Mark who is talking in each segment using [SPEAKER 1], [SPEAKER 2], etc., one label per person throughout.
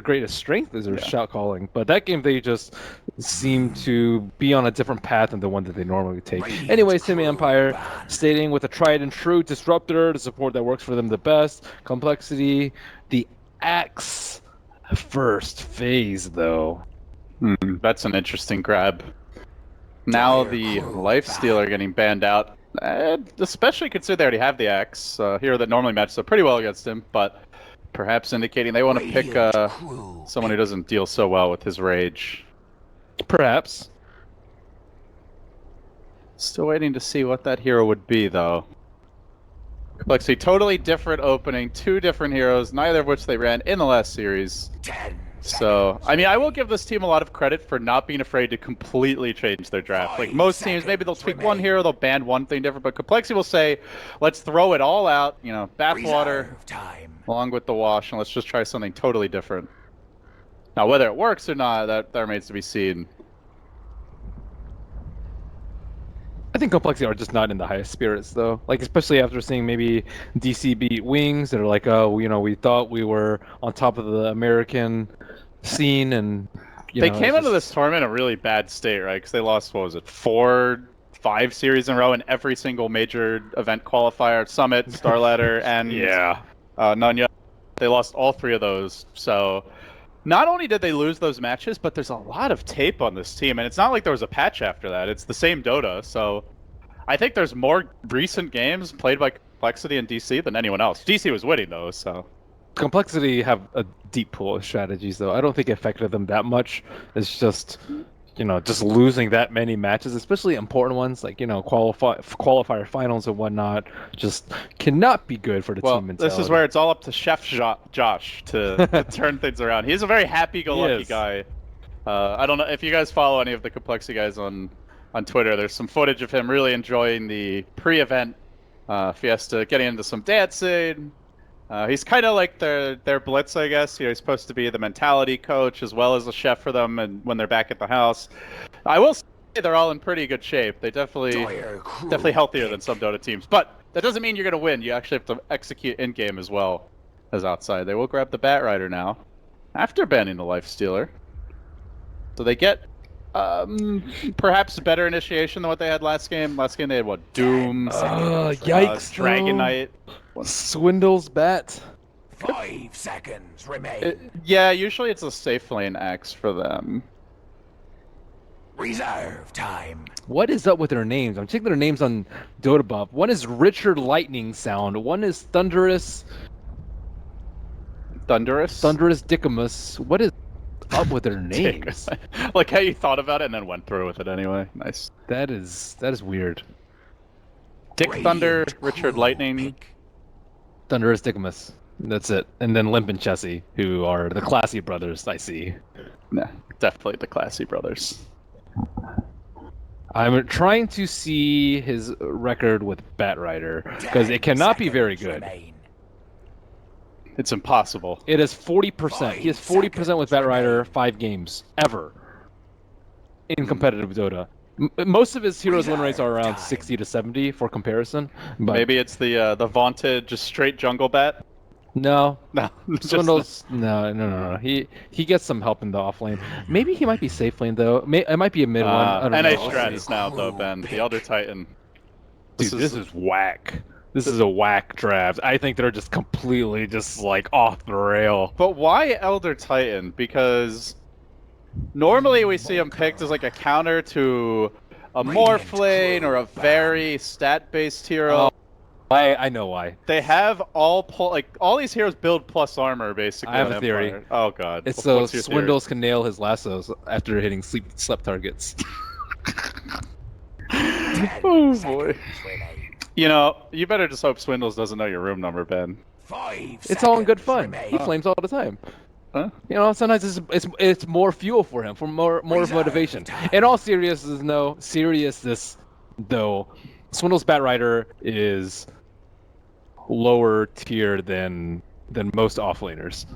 [SPEAKER 1] greatest strength is their shout calling, but that game they just seem to be on a different path than the one that they normally take. Anyways, Simi Empire stating with a tried and true disruptor, the support that works for them the best, complexity, the axe first phase though.
[SPEAKER 2] That's an interesting grab. Now the lifesteal are getting banned out, especially considering they already have the axe, hero that normally matches up pretty well against him, but perhaps indicating they want to pick someone who doesn't deal so well with his rage.
[SPEAKER 1] Perhaps.
[SPEAKER 2] Still waiting to see what that hero would be, though. Complexity, totally different opening, two different heroes, neither of which they ran in the last series. So, I mean, I will give this team a lot of credit for not being afraid to completely change their draft. Like most teams, maybe they'll tweak one hero, they'll ban one thing different, but Complexity will say, let's throw it all out, you know, bathwater, along with the wash, and let's just try something totally different. Now, whether it works or not, that remains to be seen.
[SPEAKER 1] I think Complexity are just not in the highest spirits, though. Like, especially after seeing maybe DC beat Wings, they're like, oh, you know, we thought we were on top of the American scene, and
[SPEAKER 2] they came into this tournament in a really bad state, right? Because they lost, what was it, 4-5 series in a row in every single major event qualifier, Summit, Star Ladder, and Nunya. They lost all 3 of those, so not only did they lose those matches, but there's a lot of tape on this team, and it's not like there was a patch after that. It's the same Dota, so I think there's more recent games played by Complexity and DC than anyone else. DC was winning, though, so...
[SPEAKER 1] Complexity have a deep pool of strategies, though. I don't think it affected them that much. It's just, you know, just losing that many matches, especially important ones, like, you know, qualifier finals and whatnot, just cannot be good for the team mentality.
[SPEAKER 2] This is where it's all up to Chef Josh to turn things around. He's a very happy-go-lucky guy. I don't know if you guys follow any of the Complexity guys on Twitter. There's some footage of him really enjoying the pre-event fiesta, getting into some dancing. He's kind of like their Blitz, I guess. You know, he's supposed to be the mentality coach as well as a chef for them, and when they're back at the house. I will say they're all in pretty good shape. They definitely healthier than some Dota teams. But that doesn't mean you're going to win. You actually have to execute in-game as well as outside. They will grab the Bat Rider now, after banning the Lifestealer. So they get perhaps a better initiation than what they had last game. Last game they had, what, Doom,
[SPEAKER 1] yikes,
[SPEAKER 2] Dragon Knight.
[SPEAKER 1] Swindle's bat.
[SPEAKER 3] 5 seconds remain.
[SPEAKER 2] Yeah, usually it's a safe lane X for them.
[SPEAKER 3] Reserve time.
[SPEAKER 1] What is up with their names? I'm checking their names on Dota Buff. One is Richard Lightning Sound. One is Thunderous Dickamus. What is up with their names?
[SPEAKER 2] Like how you thought about it and then went through with it anyway. Nice.
[SPEAKER 1] That is weird.
[SPEAKER 2] Dick Thunder, Richard Lightning.
[SPEAKER 1] Thunderous Dickamus. That's it. And then Limp and Chessie, who are the classy brothers, I see.
[SPEAKER 2] Nah, definitely the classy brothers.
[SPEAKER 1] I'm trying to see his record with Bat Rider, because it cannot be very good.
[SPEAKER 2] It's impossible.
[SPEAKER 1] It is 40%. He has 40% with Bat Rider 5 games, ever, in competitive Dota. Most of his heroes win rates are around 60 to 70 for comparison. But
[SPEAKER 2] maybe it's the vaunted just straight jungle bat.
[SPEAKER 1] No,
[SPEAKER 2] Swindles.
[SPEAKER 1] No. He gets some help in the off lane. Maybe he might be safe lane though. It might be a mid one. I don't know.
[SPEAKER 2] Strats now though, Ben. The Elder Titan.
[SPEAKER 1] Dude, this is whack. This is a whack draft. I think they're just completely just like off the rail.
[SPEAKER 2] But why Elder Titan? Because normally we see him picked as like a counter to a Morph lane or a very stat-based hero.
[SPEAKER 1] I know why.
[SPEAKER 2] They have all these heroes build plus armor basically.
[SPEAKER 1] I have a theory.
[SPEAKER 2] Oh god.
[SPEAKER 1] It's so Swindles can nail his lassos after hitting sleep targets.
[SPEAKER 2] Oh boy. You know, you better just hope Swindles doesn't know your room number, Ben.
[SPEAKER 1] It's all in good fun. He flames all the time.
[SPEAKER 2] Huh?
[SPEAKER 1] You know, sometimes it's more fuel for him, for more motivation. In all seriousness, though, Swindle's Bat Rider is lower tier than most offlaners.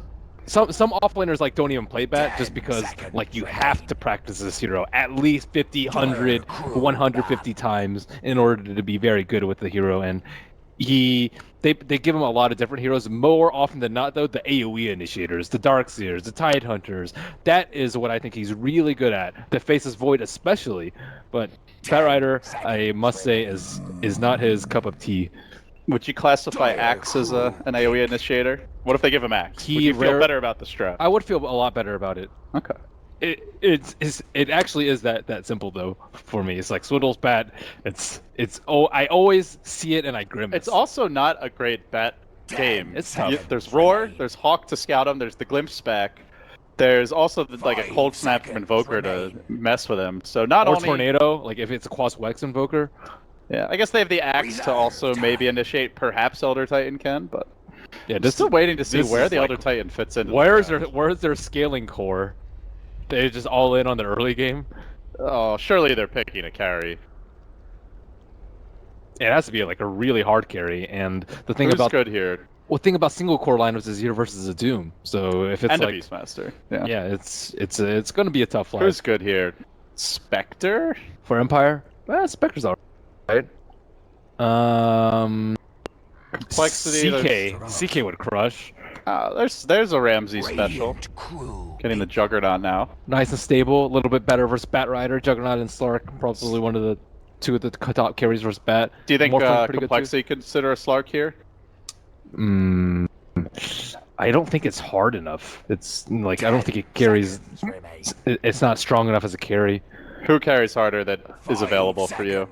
[SPEAKER 1] Some offlaners like don't even play Bat just because like you have to practice this hero at least 50, 100, 150 times in order to be very good with the hero, and they give him a lot of different heroes. More often than not, though, the AoE initiators, the Darkseers, the Tide Hunters. That is what I think he's really good at. The Faceless Void especially. But Batrider, I must say, is not his cup of tea.
[SPEAKER 2] Would you classify Axe as an AoE initiator? What if they give him Axe? Would you feel better about the strat?
[SPEAKER 1] I would feel a lot better about it.
[SPEAKER 2] Okay.
[SPEAKER 1] It actually is that simple though for me. It's like Swindle's bat. I always see it and I grimace.
[SPEAKER 2] It's also not a great bat game.
[SPEAKER 1] It's tough.
[SPEAKER 2] There's Roar, there's Hawk to scout him, there's the Glimpse back. There's also like a Cold Snap from Invoker to mess with him. So not only
[SPEAKER 1] Tornado, like if it's a Quas Wex Invoker.
[SPEAKER 2] Yeah, I guess they have the Axe to also maybe initiate. Perhaps Elder Titan can, but
[SPEAKER 1] yeah,
[SPEAKER 2] just still waiting to see where the Elder Titan fits in.
[SPEAKER 1] Where's their scaling core? They just all in on the early game.
[SPEAKER 2] Oh, surely they're picking a carry.
[SPEAKER 1] It has to be like a really hard carry, and the thing about
[SPEAKER 2] good here.
[SPEAKER 1] Well, thing about single core lineups is Zero versus a Doom. So if it's
[SPEAKER 2] and
[SPEAKER 1] like
[SPEAKER 2] a Beastmaster,
[SPEAKER 1] yeah, it's going to be a tough fight.
[SPEAKER 2] Who's good here? Spectre
[SPEAKER 1] for Empire. Spectre's alright.
[SPEAKER 2] compLexity.
[SPEAKER 1] CK would crush.
[SPEAKER 2] There's a Ramsey special. Getting the Juggernaut now.
[SPEAKER 1] Nice and stable. A little bit better versus Batrider. Juggernaut and Slark probably one of the two of the top carries versus Bat.
[SPEAKER 2] Do you think compLexity consider a Slark here?
[SPEAKER 1] I don't think it's hard enough. It's like I don't think it carries. It's not strong enough as a carry.
[SPEAKER 2] Who carries harder that is available for you?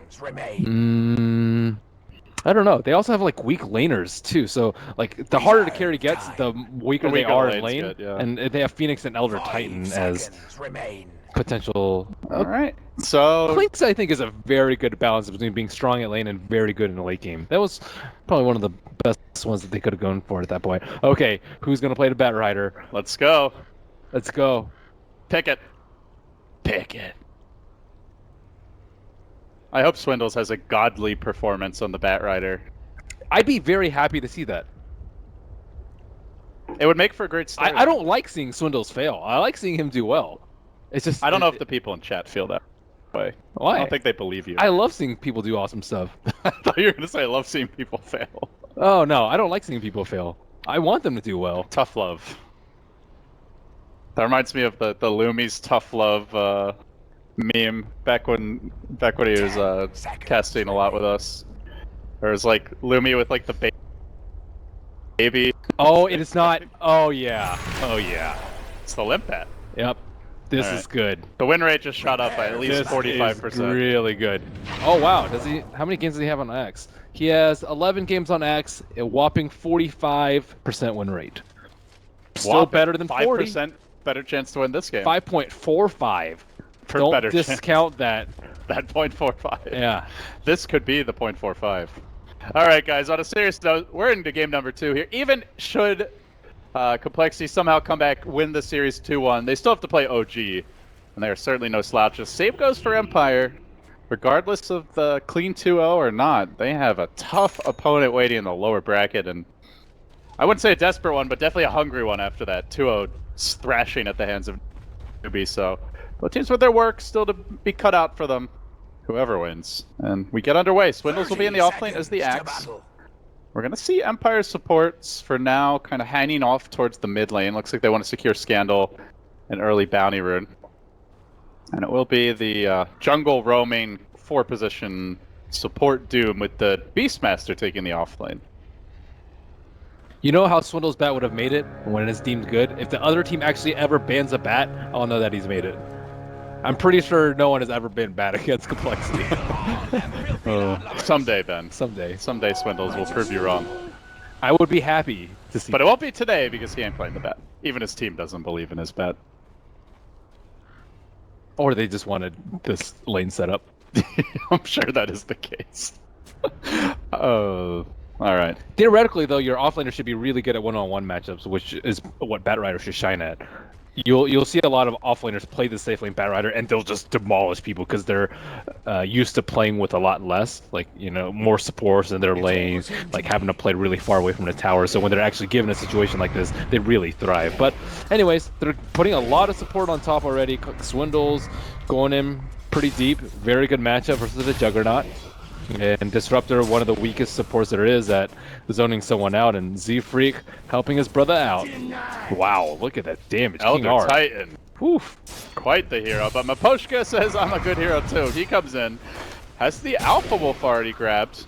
[SPEAKER 1] I don't know. They also have like weak laners too. So like the harder the carry gets, the weaker they are in lane. Good, yeah. And they have Phoenix and Elder Titan as potential.
[SPEAKER 2] All right. So
[SPEAKER 1] Clinks, I think, is a very good balance between being strong at lane and very good in the late game. That was probably one of the best ones that they could have gone for at that point. Okay, who's gonna play the Batrider?
[SPEAKER 2] Let's go.
[SPEAKER 1] Let's go.
[SPEAKER 2] Pick it.
[SPEAKER 1] Pick it.
[SPEAKER 2] I hope Swindles has a godly performance on the Batrider.
[SPEAKER 1] I'd be very happy to see that.
[SPEAKER 2] It would make for a great story.
[SPEAKER 1] I don't like seeing Swindles fail. I like seeing him do well. It's just
[SPEAKER 2] I don't know if the people in chat feel that way.
[SPEAKER 1] Why?
[SPEAKER 2] I don't think they believe you.
[SPEAKER 1] I love seeing people do awesome stuff.
[SPEAKER 2] I thought you were going to say I love seeing people fail.
[SPEAKER 1] Oh, no. I don't like seeing people fail. I want them to do well.
[SPEAKER 2] Tough love. That reminds me of the Lumi's tough love meme back when he was casting a lot with us. There was like Lumi with like the baby.
[SPEAKER 1] Oh, it is not. Oh, yeah. Oh, yeah.
[SPEAKER 2] It's the Limpat.
[SPEAKER 1] Yep. This is good.
[SPEAKER 2] The win rate just shot up by at least 45%.
[SPEAKER 1] Really good. Oh wow! Does he? How many games does he have on X? He has 11 games on X, a whopping 45% win rate. Still better than 40.
[SPEAKER 2] 5% better chance to win this game.
[SPEAKER 1] 5.45. Don't discount that.
[SPEAKER 2] That 0.45.
[SPEAKER 1] Yeah.
[SPEAKER 2] This could be the 0.45. All right, guys. On a serious note, we're into game number 2 here. Even should compLexity somehow come back, win the series 2-1. They still have to play OG, and they are certainly no slouches. Same goes for Empire. Regardless of the clean 2-0 or not, they have a tough opponent waiting in the lower bracket, and I wouldn't say a desperate one, but definitely a hungry one after that 2-0 thrashing at the hands of newbie. So both teams with their work still to be cut out for them, whoever wins. And we get underway. Swindles will be in the offlane as the Axe. We're going to see Empire supports for now kind of hanging off towards the mid lane. Looks like they want to secure Scandal and early Bounty Rune. And it will be the jungle roaming 4-position support Doom with the Beastmaster taking the offlane.
[SPEAKER 1] You know how Swindle's bat would have made it when it's deemed good? If the other team actually ever bans a bat, I'll know that he's made it. I'm pretty sure no one has ever been bad against compLexity.
[SPEAKER 2] Someday, Ben.
[SPEAKER 1] Someday.
[SPEAKER 2] Someday Swindles will prove you wrong.
[SPEAKER 1] I would be happy to see.
[SPEAKER 2] But it won't be today because he ain't playing the bat. Even his team doesn't believe in his bat.
[SPEAKER 1] Or they just wanted this lane setup.
[SPEAKER 2] I'm sure that is the case. Oh, all right.
[SPEAKER 1] Theoretically, though, your offlaner should be really good at one-on-one matchups, which is what Batrider should shine at. You'll see a lot of offlaners play the safe lane Batrider, and they'll just demolish people because they're used to playing with a lot less, like more supports in their lane, like having to play really far away from the tower. So when they're actually given a situation like this, they really thrive. But anyways, they're putting a lot of support on top already. Swindles going in pretty deep. Very good matchup versus the Juggernaut. And Disruptor, one of the weakest supports there is at zoning someone out, and Z-Freak helping his brother out. Wow, look at that damage.
[SPEAKER 2] Elder
[SPEAKER 1] King R.
[SPEAKER 2] Titan.
[SPEAKER 1] Whew.
[SPEAKER 2] Quite the hero, but Maposhka says I'm a good hero too. He comes in, has the Alpha Wolf already grabbed.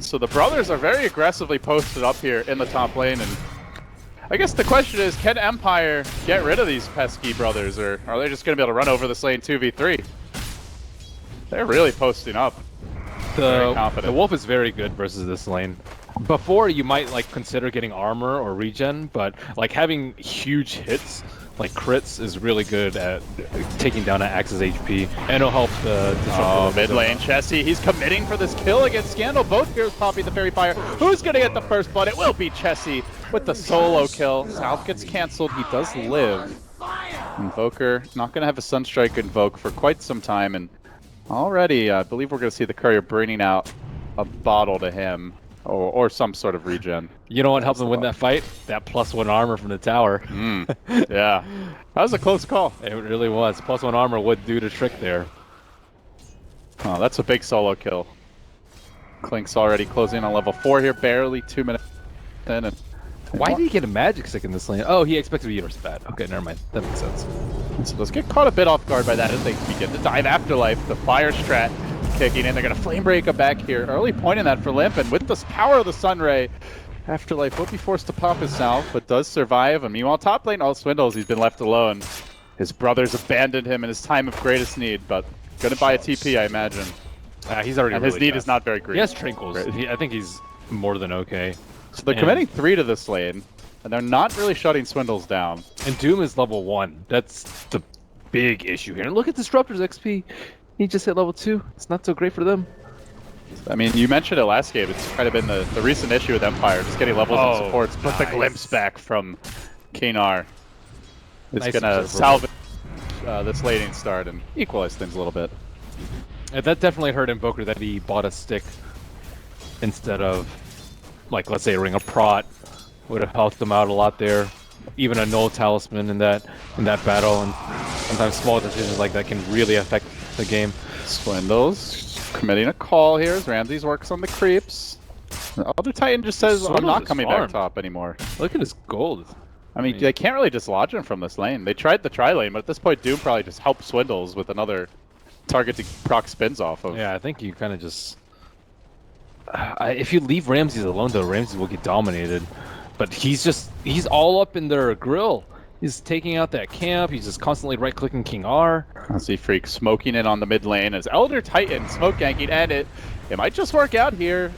[SPEAKER 2] So the brothers are very aggressively posted up here in the top lane, and I guess the question is, can Empire get rid of these pesky brothers, or are they just going to be able to run over this lane 2v3? They're really posting up.
[SPEAKER 1] The Wolf is very good versus this lane. Before, you might like consider getting armor or regen, but like having huge hits, like crits, is really good at taking down an Axe's HP, and it'll help the
[SPEAKER 2] mid lane. Chessie, he's committing for this kill against Scandal. Both heroes popping the Fairy Fire. Who's going to get the first blood? It will be Chessie with the solo kill. South gets canceled. He does live. Invoker not going to have a Sunstrike Invoke for quite some time, and already I believe we're going to see the courier bringing out a bottle to him. Or some sort of regen.
[SPEAKER 1] You know what helped him win that fight? That +1 armor from the tower.
[SPEAKER 2] Yeah. That was a close call.
[SPEAKER 1] It really was. +1 armor would do the trick there.
[SPEAKER 2] Oh, that's a big solo kill. Clink's already closing on level 4 here, barely 2 minutes in. And
[SPEAKER 1] why did he get a magic stick in this lane? Oh, he expected to be bad. Okay, never mind. That makes sense.
[SPEAKER 2] So let's get caught a bit off guard by that as they begin to dive Afterlife. The fire strat kicking in. They're going to flame break him back here. Early point in that for Limp, and with the power of the Sunray, Afterlife will be forced to pop his South, but does survive. And meanwhile, top lane, all Swindles, he's been left alone. His brothers abandoned him in his time of greatest need, but going to buy a TP, I imagine.
[SPEAKER 1] He's already
[SPEAKER 2] and
[SPEAKER 1] really
[SPEAKER 2] his need
[SPEAKER 1] fast.
[SPEAKER 2] is not very great.
[SPEAKER 1] He has Trinkles. I think he's more than okay.
[SPEAKER 2] So they're committing 3 to this lane, and they're not really shutting Swindles down.
[SPEAKER 1] And Doom is level 1. That's the big issue here. And look at Disruptor's XP. He just hit level 2. It's not so great for them.
[SPEAKER 2] I mean, you mentioned it last game. It's kind of been the recent issue with Empire, just getting levels and supports. But the glimpse back from Kanar is going to salvage this laning start and equalize things a little bit.
[SPEAKER 1] Yeah, that definitely hurt Invoker that he bought a stick instead of, like, let's say a Ring of Prot. Would have helped them out a lot there. Even a Null Talisman in that battle, and sometimes small decisions like that can really affect the game.
[SPEAKER 2] Swindles committing a call here as Ramses works on the creeps. The other Titan just says, I'm not coming back top anymore.
[SPEAKER 1] Look at his gold.
[SPEAKER 2] I mean, they can't really dislodge him from this lane. They tried the tri-lane, but at this point, Doom probably just helps Swindles with another target to proc spins off of.
[SPEAKER 1] Yeah, I think you kind of just... if you leave Ramses alone, though, Ramses will get dominated. But he's all up in their grill. He's taking out that camp. He's just constantly right-clicking King R.
[SPEAKER 2] Z-Freak smoking in on the mid lane as Elder Titan smoke ganking, and it might just work out here.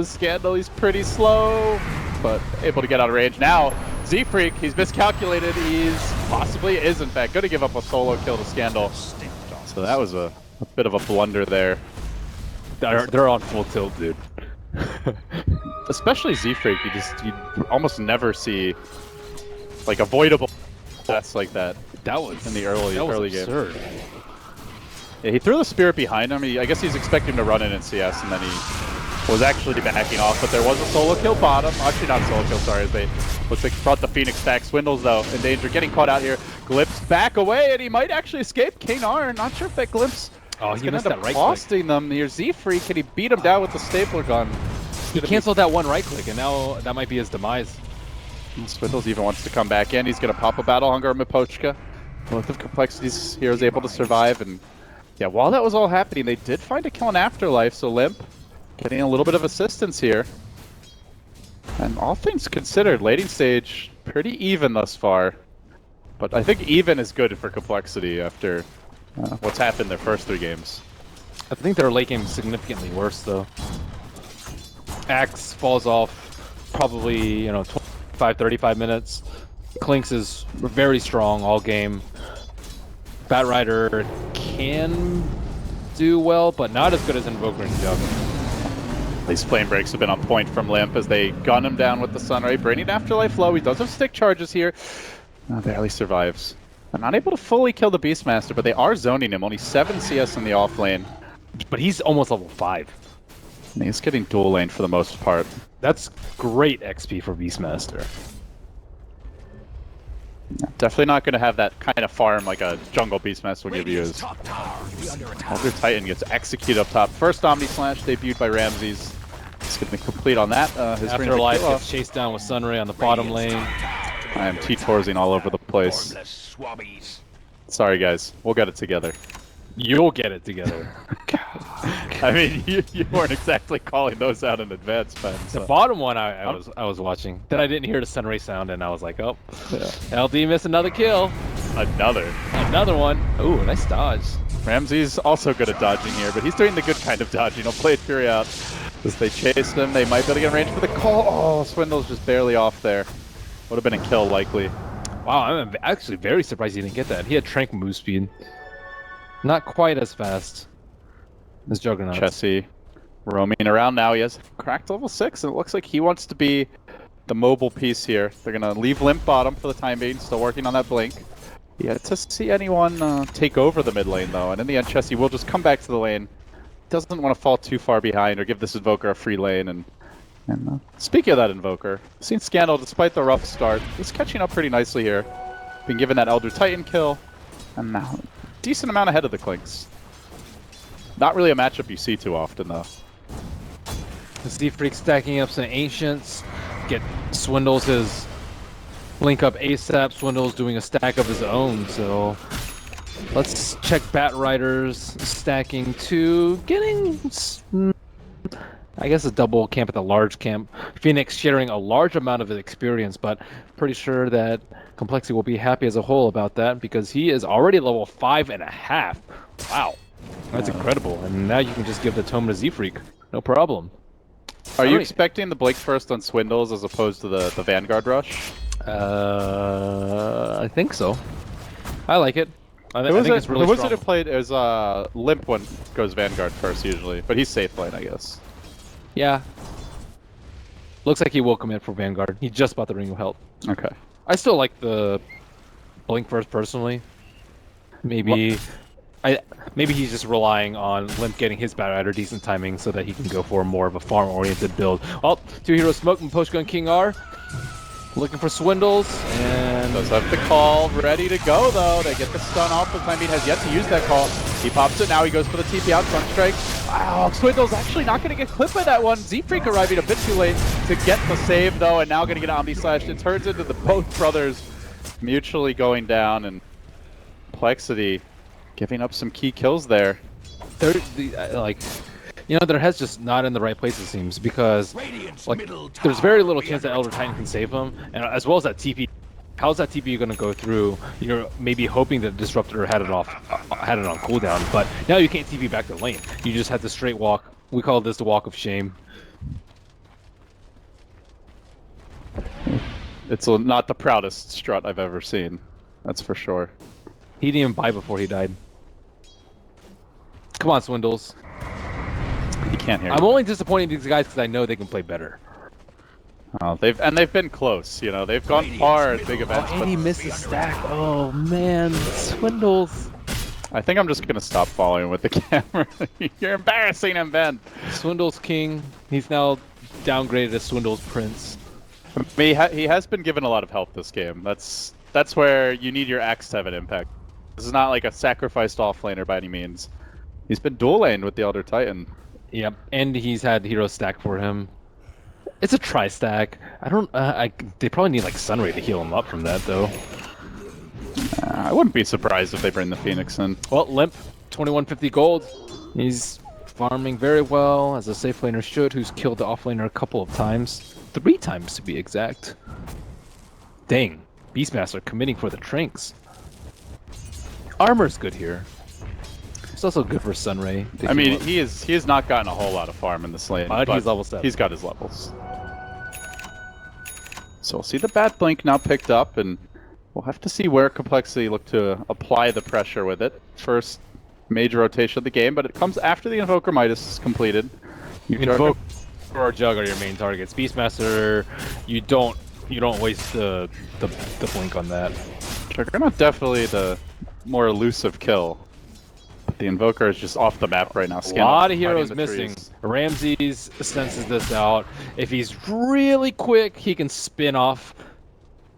[SPEAKER 2] Scandal, he's pretty slow, but able to get out of range. Now, Z-Freak, he's miscalculated. He's possibly is, in fact, going to give up a solo kill to Scandal. So that was a bit of a blunder there.
[SPEAKER 1] They're on full tilt, dude.
[SPEAKER 2] Especially Z-Freak, you almost never see like avoidable deaths like that.
[SPEAKER 1] That was
[SPEAKER 2] in the early game.
[SPEAKER 1] Absurd.
[SPEAKER 2] Yeah, he threw the spirit behind him. I guess he's expecting to run in CS, and then he was actually backing off. But there was a solo kill bottom. Actually, not solo kill. Sorry, as they looks like brought the Phoenix back. Swindles though in danger, getting caught out here. Glimpse back away, and he might actually escape. Kanar, not sure if that glimpse.
[SPEAKER 1] Oh,
[SPEAKER 2] he missed that right costing them near Z-Freak, and he beat him down with the stapler gun.
[SPEAKER 1] He canceled that one right click, and now that might be his demise.
[SPEAKER 2] Swindles even wants to come back in. He's going to pop a Battle Hunger on Mapochka. Both of complexity's heroes able to survive, and yeah, while that was all happening, they did find a kill in Afterlife, so Limp getting a little bit of assistance here. And all things considered, laning stage pretty even thus far. But I think even is good for complexity after what's happened their first 3 games.
[SPEAKER 1] I think their late game is significantly worse, though. Axe falls off probably, 35 minutes. Clinks is very strong all game. Batrider can do well, but not as good as Invoker and Jug.
[SPEAKER 2] These flame breaks have been on point from Limp as they gun him down with the Sunray, bringing Afterlife low. He does have stick charges here. Barely survives. I'm not able to fully kill the Beastmaster, but they are zoning him. Only 7 CS in the off lane.
[SPEAKER 1] But he's almost level 5.
[SPEAKER 2] And he's getting dual lane for the most part.
[SPEAKER 1] That's great XP for Beastmaster.
[SPEAKER 2] Definitely not going to have that kind of farm like a jungle Beastmaster will give you. As Elder Titan gets executed up top. First Omni Slash debuted by Ramses. It's going to be complete on that.
[SPEAKER 1] Afterlife gets chased down with Sunray on the bottom lane.
[SPEAKER 2] I am T-Torsing all over the place. Sorry guys, we'll get it together.
[SPEAKER 1] You'll get it together.
[SPEAKER 2] I mean, you weren't exactly calling those out in advance, man. So.
[SPEAKER 1] The bottom one I was watching. Then I didn't hear the Sunray sound, and I was like, oh, yeah. LD missed another kill. Another one. Ooh, nice dodge.
[SPEAKER 2] Ramsey's also good at dodging here, but he's doing the good kind of dodging. He'll play Fury out. As they chase him, they might be able to get in range for the call. Oh, Swindle's just barely off there. Would have been a kill, likely.
[SPEAKER 1] Wow, I'm actually very surprised he didn't get that. He had Trank move speed. Not quite as fast as Juggernaut.
[SPEAKER 2] Chessie roaming around now. He has cracked level 6, and it looks like he wants to be the mobile piece here. They're going to leave Limp bottom for the time being, still working on that blink. Yeah, to see anyone take over the mid lane, though. And in the end, Chessie will just come back to the lane. Doesn't want to fall too far behind or give this Invoker a free lane. And speaking of that Invoker, I've seen Scandal, despite the rough start, is catching up pretty nicely here. Being given that Elder Titan kill, and now decent amount ahead of the Clinks. Not really a matchup you see too often, though.
[SPEAKER 1] Z-Freak stacking up some Ancients. Swindles his Blink up ASAP. Swindle's doing a stack of his own, so let's check Bat Riders stacking to getting, I guess, a double camp at the large camp. Phoenix sharing a large amount of his experience, but pretty sure that compLexity will be happy as a whole about that because he is already level 5.5. Wow, that's incredible. And now you can just give the tome to Z-Freak, no problem.
[SPEAKER 2] Are you expecting the Blink first on Swindles as opposed to the Vanguard rush?
[SPEAKER 1] I think so. I like it. I think it's really strong.
[SPEAKER 2] Who was it played as Limp one goes Vanguard first usually, but he's safe lane, I guess.
[SPEAKER 1] Yeah. Looks like he will commit for Vanguard. He just bought the Ring of Health.
[SPEAKER 2] Okay.
[SPEAKER 1] I still like the Blink first personally. Maybe he's just relying on Limp getting his Bat Rider decent timing so that he can go for more of a farm-oriented build. Oh, two heroes smoke and Postgun King R. Looking for Swindles, and
[SPEAKER 2] does have the call ready to go though. They get the stun off, but Timing has yet to use that call. He pops it now. He goes for the TP out, Sunstrike. Wow, Swindles actually not going to get clipped by that one. Z-Freak arriving a bit too late to get the save though, and now going to get Omni Slash. It turns into the both brothers mutually going down, and compLexity giving up some key kills there.
[SPEAKER 1] Their head's just not in the right place, it seems, because there's very little chance that Elder Titan can save him, and as well as that TP. How's that TP going to go through? You're maybe hoping that Disruptor had it on cooldown, but now you can't TP back to lane. You just have to straight walk. We call this the walk of shame.
[SPEAKER 2] It's not the proudest strut I've ever seen. That's for sure.
[SPEAKER 1] He didn't even buy before he died. Come on, Swindles.
[SPEAKER 2] You can't hear.
[SPEAKER 1] I'm only disappointed in these guys because I know they can play better.
[SPEAKER 2] Oh, they've been close. You know, they've gone far at big events.
[SPEAKER 1] And he missed a stack. Oh man, Swindles.
[SPEAKER 2] I think I'm just gonna stop following with the camera. You're embarrassing him, Ben.
[SPEAKER 1] Swindles King. He's now downgraded as Swindles Prince.
[SPEAKER 2] He has been given a lot of help this game. That's where you need your axe to have an impact. This is not like a sacrificed offlaner by any means. He's been dual laned with the Elder Titan.
[SPEAKER 1] Yep, and he's had hero stack for him. It's a tri-stack. They probably need like Sunray to heal him up from that though.
[SPEAKER 2] I wouldn't be surprised if they bring the Phoenix in.
[SPEAKER 1] Well, Limp, 2150 gold. He's farming very well, as a safe laner should, who's killed the offlaner a couple of times. 3 times to be exact. Dang, Beastmaster committing for the Trinks. Armor's good here. It's also good for Sunray.
[SPEAKER 2] I mean, he has not gotten a whole lot of farm in this lane,
[SPEAKER 1] but he's level 7.
[SPEAKER 2] He's got his levels. So we'll see the Bat Blink now picked up, and we'll have to see where compLexity look to apply the pressure with it. First major rotation of the game, but it comes after the Invoker Midas is completed.
[SPEAKER 1] Invoker or Jug are your main targets. Beastmaster, you don't waste the blink on that.
[SPEAKER 2] Juggernaut definitely the more elusive kill. The Invoker is just off the map right now.
[SPEAKER 1] A lot of heroes missing. Ramses senses this out. If he's really quick, he can spin off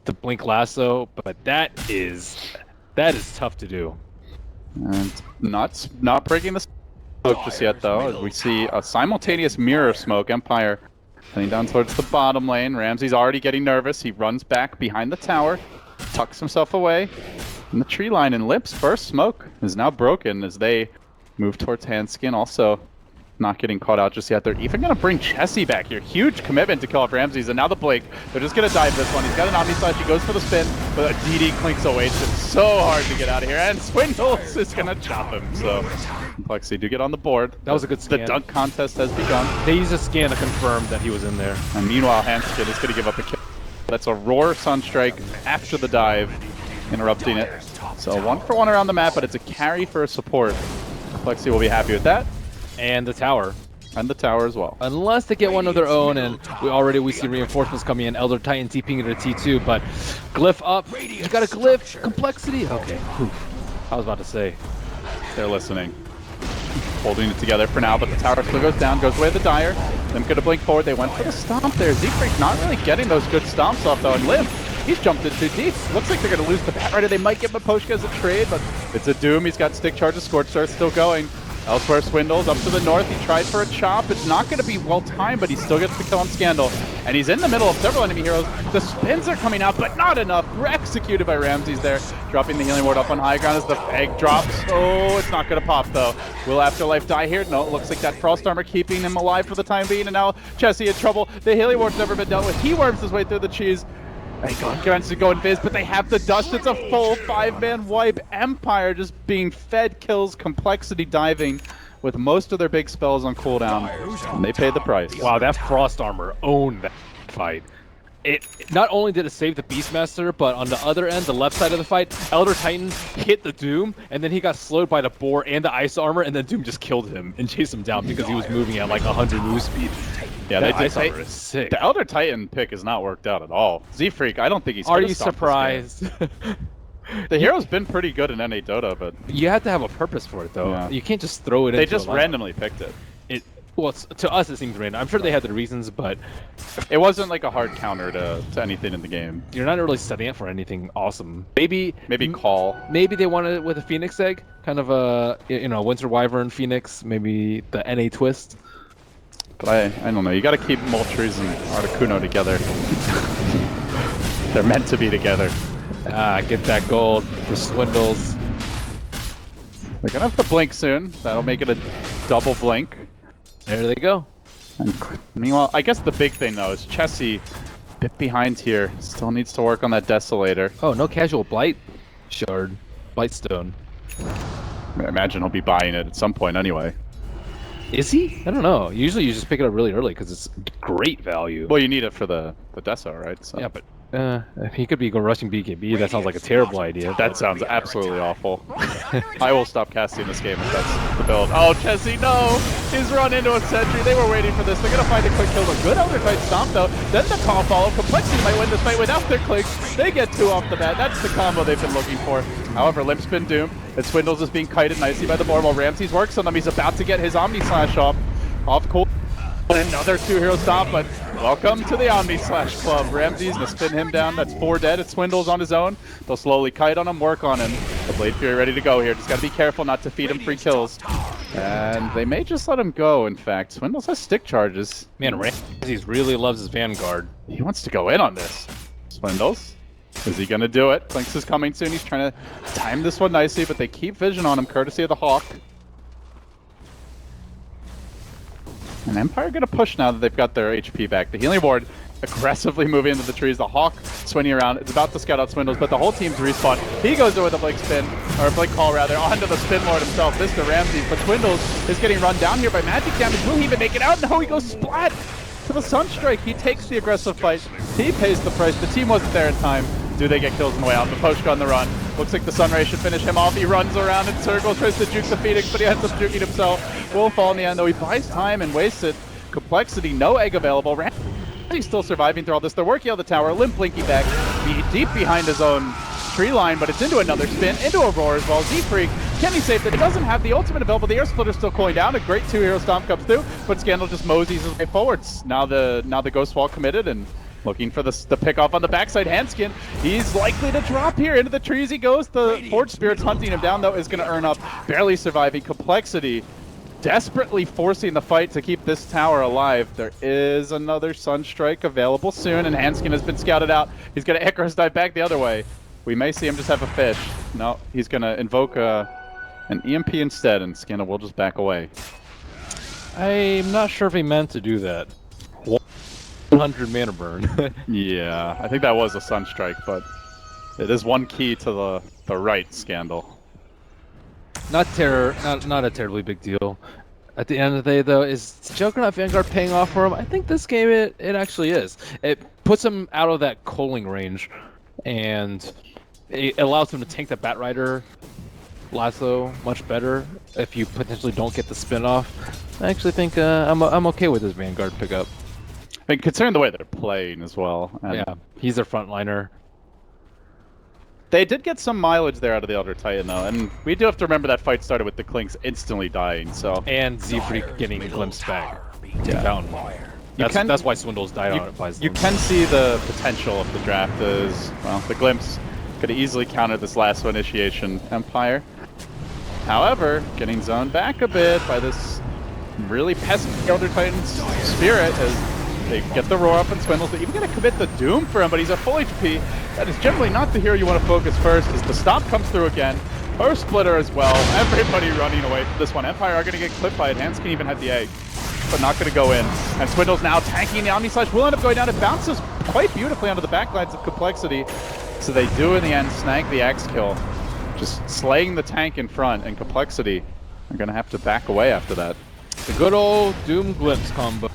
[SPEAKER 1] the blink lasso, but that is tough to do.
[SPEAKER 2] And not breaking the smoke just yet, though. As we see a simultaneous mirror of smoke. Empire heading down towards the bottom lane. Ramsey's already getting nervous. He runs back behind the tower, tucks himself away in the tree line, and Limp's first smoke is now broken as they move towards Handskin. Also not getting caught out just yet. They're even going to bring Chessie back here. Huge commitment to kill off Ramses, and now the Blink. They're just going to dive this one. He's got an Omni Slash. He goes for the spin, but a DD clinks away. It's just so hard to get out of here, and Swindles is going to chop him. So compLexity do get on the board.
[SPEAKER 1] That was a good scan.
[SPEAKER 2] The dunk contest has begun.
[SPEAKER 1] They used a scan to confirm that he was in there.
[SPEAKER 2] And meanwhile, Handskin is going to give up a kill. That's a Roar Sunstrike after the dive, interrupting it. So 1-for-1 around the map, but it's a carry for a support. compLexity will be happy with that.
[SPEAKER 1] And the tower.
[SPEAKER 2] And the tower as well.
[SPEAKER 1] Unless they get one of their own, and we see reinforcements coming in. Elder Titan TPing into T2, but Glyph up. You got a Glyph. compLexity. Okay. Whew. I was about to say.
[SPEAKER 2] They're listening. Holding it together for now, but the tower still goes down, goes away the Dire. Them could have blinked forward. They went for the stomp there. ZBCStudioQ not really getting those good stomps off, though. And Limp, he's jumped in too deep. Looks like they're going to lose the Batrider. They might get Miposhka as a trade, but it's a Doom. He's got stick charges. Scorch Star still going. Elsewhere, Swindles up to the north. He tried for a chop. It's not going to be well timed, but he still gets the kill on Scandal. And he's in the middle of several enemy heroes. The spins are coming out, but not enough. Executed by Ramses there. Dropping the healing ward up on high ground as the egg drops. Oh, it's not going to pop, though. Will Afterlife die here? No, it looks like that Frost Armor keeping him alive for the time being. And now Chessie in trouble. The healing ward's never been dealt with. He worms his way through the cheese. Tries to go in Fizz, but they have the dust. It's a full 5-man wipe. Empire just being fed kills. compLexity diving with most of their big spells on cooldown, and they paid the price.
[SPEAKER 1] Wow, that Frost Armor owned that fight. It not only did it save the Beastmaster, but on the other end, the left side of the fight, Elder Titan hit the Doom, and then he got slowed by the Boar and the Ice Armor, and then Doom just killed him and chased him down because he was moving at like 100 move speed.
[SPEAKER 2] Yeah,
[SPEAKER 1] that Ice Armor is sick.
[SPEAKER 2] The Elder Titan pick has not worked out at all. ZBCStudioQ, I don't think he's.
[SPEAKER 1] Are you surprised?
[SPEAKER 2] The hero's been pretty good in NA Dota, but
[SPEAKER 1] you have to have a purpose for it, though.
[SPEAKER 2] Yeah.
[SPEAKER 1] You can't just throw it.
[SPEAKER 2] They
[SPEAKER 1] into
[SPEAKER 2] just randomly picked it.
[SPEAKER 1] Well, to us it seems random. I'm sure they had their reasons, but
[SPEAKER 2] it wasn't like a hard counter to anything in the game.
[SPEAKER 1] You're not really setting up for anything awesome. Maybe
[SPEAKER 2] call.
[SPEAKER 1] Maybe they wanted it with a Phoenix egg, kind of a Winter Wyvern Phoenix, maybe the NA twist.
[SPEAKER 2] But I don't know. You got to keep Moltres and Articuno together. They're meant to be together.
[SPEAKER 1] Get that gold for Swindles.
[SPEAKER 2] They're gonna have to blink soon. That'll make it a double blink.
[SPEAKER 1] There they go.
[SPEAKER 2] And meanwhile, I guess the big thing though is Chessie, a bit behind here. Still needs to work on that Desolator.
[SPEAKER 1] Oh, no casual Blight Shard, Blightstone.
[SPEAKER 2] I imagine he'll be buying it at some point anyway.
[SPEAKER 1] Is he? I don't know. Usually you just pick it up really early because it's great value.
[SPEAKER 2] Well, you need it for the Deso, right? So.
[SPEAKER 1] Yeah, but he could be going rushing BKB. That sounds like a terrible idea.
[SPEAKER 2] That sounds absolutely awful. I will stop casting this game if that's the build. Oh, Chessie, no! He's run into a sentry. They were waiting for this. They're going to find a quick kill. A good Elder Titan stomp, though. Then the call follow. compLexity might win this fight without their clicks. They get 2 off the bat. That's the combo they've been looking for. However, Limp's been doomed. And Swindles is being kited nicely by the board while Ramses works on them. He's about to get his Omni Slash off cool. Another 2-hero stop, but welcome to the Omni Slash Club. Ramses gonna spin him down. That's 4 dead. It's Swindles on his own. They'll slowly kite on him, work on him. The Blade Fury ready to go here. Just gotta be careful not to feed him free kills. And they may just let him go, in fact. Swindles has stick charges.
[SPEAKER 1] Man, Ramses really loves his Vanguard.
[SPEAKER 2] He wants to go in on this. Swindles. Is he gonna do it? Clinks is coming soon. He's trying to time this one nicely, but they keep vision on him, courtesy of the Hawk. And Empire gonna push now that they've got their HP back. The healing ward aggressively moving into the trees. The Hawk swinging around. It's about to scout out Swindles, but the whole team's respawn. He goes in with a Blink spin, or a Blink call rather, onto the spin lord himself, Mr. Ramses. But Swindles is getting run down here by magic damage. Will he even make it out? No, he goes splat to the Sunstrike. He takes the aggressive fight. He pays the price. The team wasn't there in time. Do they get kills on the way out? Miposhka on the run. Looks like the Sunray should finish him off. He runs around in circles, tries to juke the Phoenix, but he ends up juking himself. Will fall in the end, though. He buys time and wastes it. compLexity, no egg available. He's still surviving through all this. They're working on the tower. Limp Blinky back, deep behind his own tree line, but it's into another spin, into a roar as well. ZBCStudioQ, can he save that? It doesn't have the ultimate available. The air splitter's still cooling down. A great 2-hero stomp comes through, but Scandal just moseys his way forwards. Now the Ghost Wall committed, and Looking for the pick off on the backside. Hanskin, he's likely to drop here. Into the trees he goes. The Forge Spirit's hunting him down, though, is going to earn up. Barely surviving. compLexity desperately forcing the fight to keep this tower alive. There is another Sunstrike available soon, and Hanskin has been scouted out. He's going to Icarus dive back the other way. We may see him just have a fish. No, he's going to invoke an EMP instead, and Skinner will just back away.
[SPEAKER 1] I'm not sure if he meant to do that. 100 mana burn.
[SPEAKER 2] Yeah, I think that was a Sunstrike, but it is one key to the right, Scandal.
[SPEAKER 1] Not a terribly big deal. At the end of the day, though, is Juggernaut Vanguard paying off for him? I think this game it actually is. It puts him out of that culling range, and it allows him to tank the Batrider lasso much better if you potentially don't get the spin-off. I actually think I'm okay with this Vanguard pickup.
[SPEAKER 2] I mean, considering the way they're playing as well. And
[SPEAKER 1] yeah, he's their frontliner.
[SPEAKER 2] They did get some mileage there out of the Elder Titan, though, and we do have to remember that fight started with the Clinks instantly dying, so...
[SPEAKER 1] And Z-Freak getting glimpsed back.
[SPEAKER 2] Yeah.
[SPEAKER 1] Fountain. That's why Swindles died on it by
[SPEAKER 2] You can see the potential of the draft as, well, the Glimpse could easily counter this lasso initiation Empire. However, getting zoned back a bit by this really pesky Elder Titan's spirit as they get the roar up and Swindles. They're even going to commit the Doom for him, but he's at full HP. That is generally not the hero you want to focus first as the stomp comes through again. Earth Splitter as well. Everybody running away from this one. Empire are going to get clipped by it. Hanskin even had the egg, but not going to go in. And Swindles now tanking the Omni Slash. Will end up going down. It bounces quite beautifully onto the backlines of compLexity. So they do in the end snag the Axe kill. Just slaying the tank in front, and compLexity are going to have to back away after that.
[SPEAKER 1] The good old Doom Glimpse combo.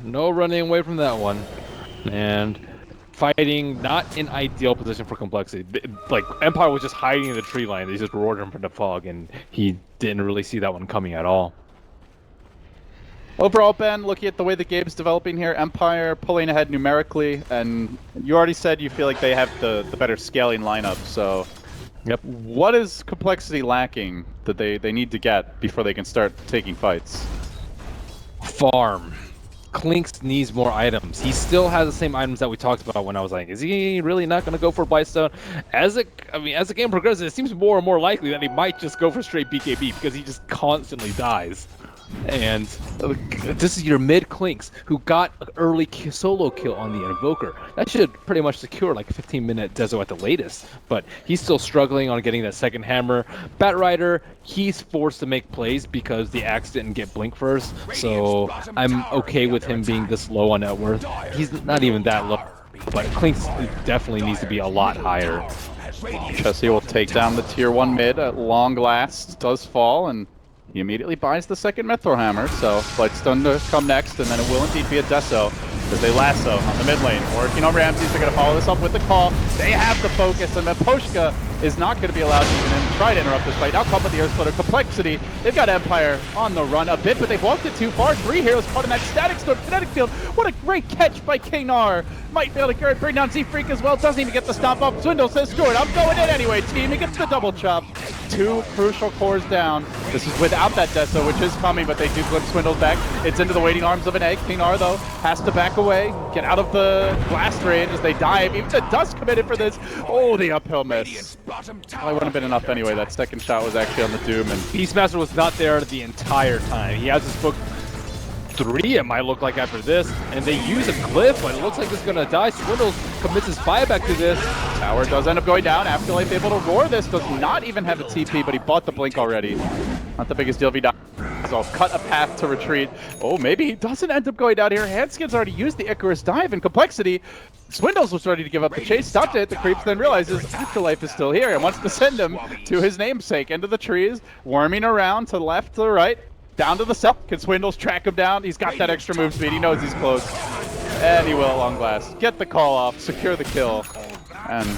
[SPEAKER 1] No running away from that one. And fighting not in ideal position for compLexity. Like, Empire was just hiding in the tree line. They just roared him from the fog, and he didn't really see that one coming at all.
[SPEAKER 2] Overall, Ben, looking at the way the game's developing here, Empire pulling ahead numerically, and you already said you feel like they have the better scaling lineup, so...
[SPEAKER 1] Yep.
[SPEAKER 2] What is compLexity lacking that they need to get before they can start taking fights?
[SPEAKER 1] Farm. Clinks needs more items. He still has the same items that we talked about when I was like, is he really not going to go for Blightstone? As the game progresses, it seems more and more likely that he might just go for straight BKB because he just constantly dies. And this is your mid Clinks who got an early solo kill on the Invoker. That should pretty much secure like a 15-minute Dezo at the latest. But he's still struggling on getting that second hammer. Batrider, he's forced to make plays because the Axe didn't get blink first. So I'm okay with him being this low on net worth. He's not even that low. But Clinks definitely needs to be a lot higher.
[SPEAKER 2] Chessie will take down the tier 1 mid at long last. Does fall, and he immediately buys the second Mithril Hammer, so Blightstone to come next, and then it will indeed be a Deso as they lasso on the mid lane. Working on Ramses, they're going to follow this up with the call. They have the focus, and Miposhka is not going to be allowed to even try to interrupt this fight. Now come with the Earth Splitter. compLexity, they've got Empire on the run a bit, but they've walked it too far. 3 heroes caught in that Static Storm kinetic field. What a great catch by Knar. Might be able to bring down Z-Freak as well. Doesn't even get the stomp up. Swindle says, screw it, I'm going in anyway, team. He gets the double chop. 2 crucial cores down. This is without that Deso, which is coming, but they do glimpse Swindle back. It's into the waiting arms of an egg. Knar, though, has to back away, get out of the blast range as they dive. Even the Dust committed for this. Oh, the uphill miss. Probably wouldn't have been enough anyway. That second shot was actually on the Doom, and
[SPEAKER 1] Beastmaster was not there the entire time. He has his book 3, it might look like after this, and they use a glyph, but it looks like it's gonna die. Swindles commits his buyback to this.
[SPEAKER 2] Tower does end up going down. Afterlife able to roar this, does not even have a TP, but he bought the blink already. Not the biggest deal if he dies. So I'll cut a path to retreat. Oh, maybe he doesn't end up going down here. Hanskin's already used the Icarus dive, and compLexity. Swindles was ready to give up the chase, stopped it. The Creeps then realizes Afterlife is still here and wants to send him to his namesake into the trees, worming around to the left, to the right. Down to the south. Can Swindles track him down? He's got that extra move speed. He knows he's close. And he will at long last. Get the call off, secure the kill, and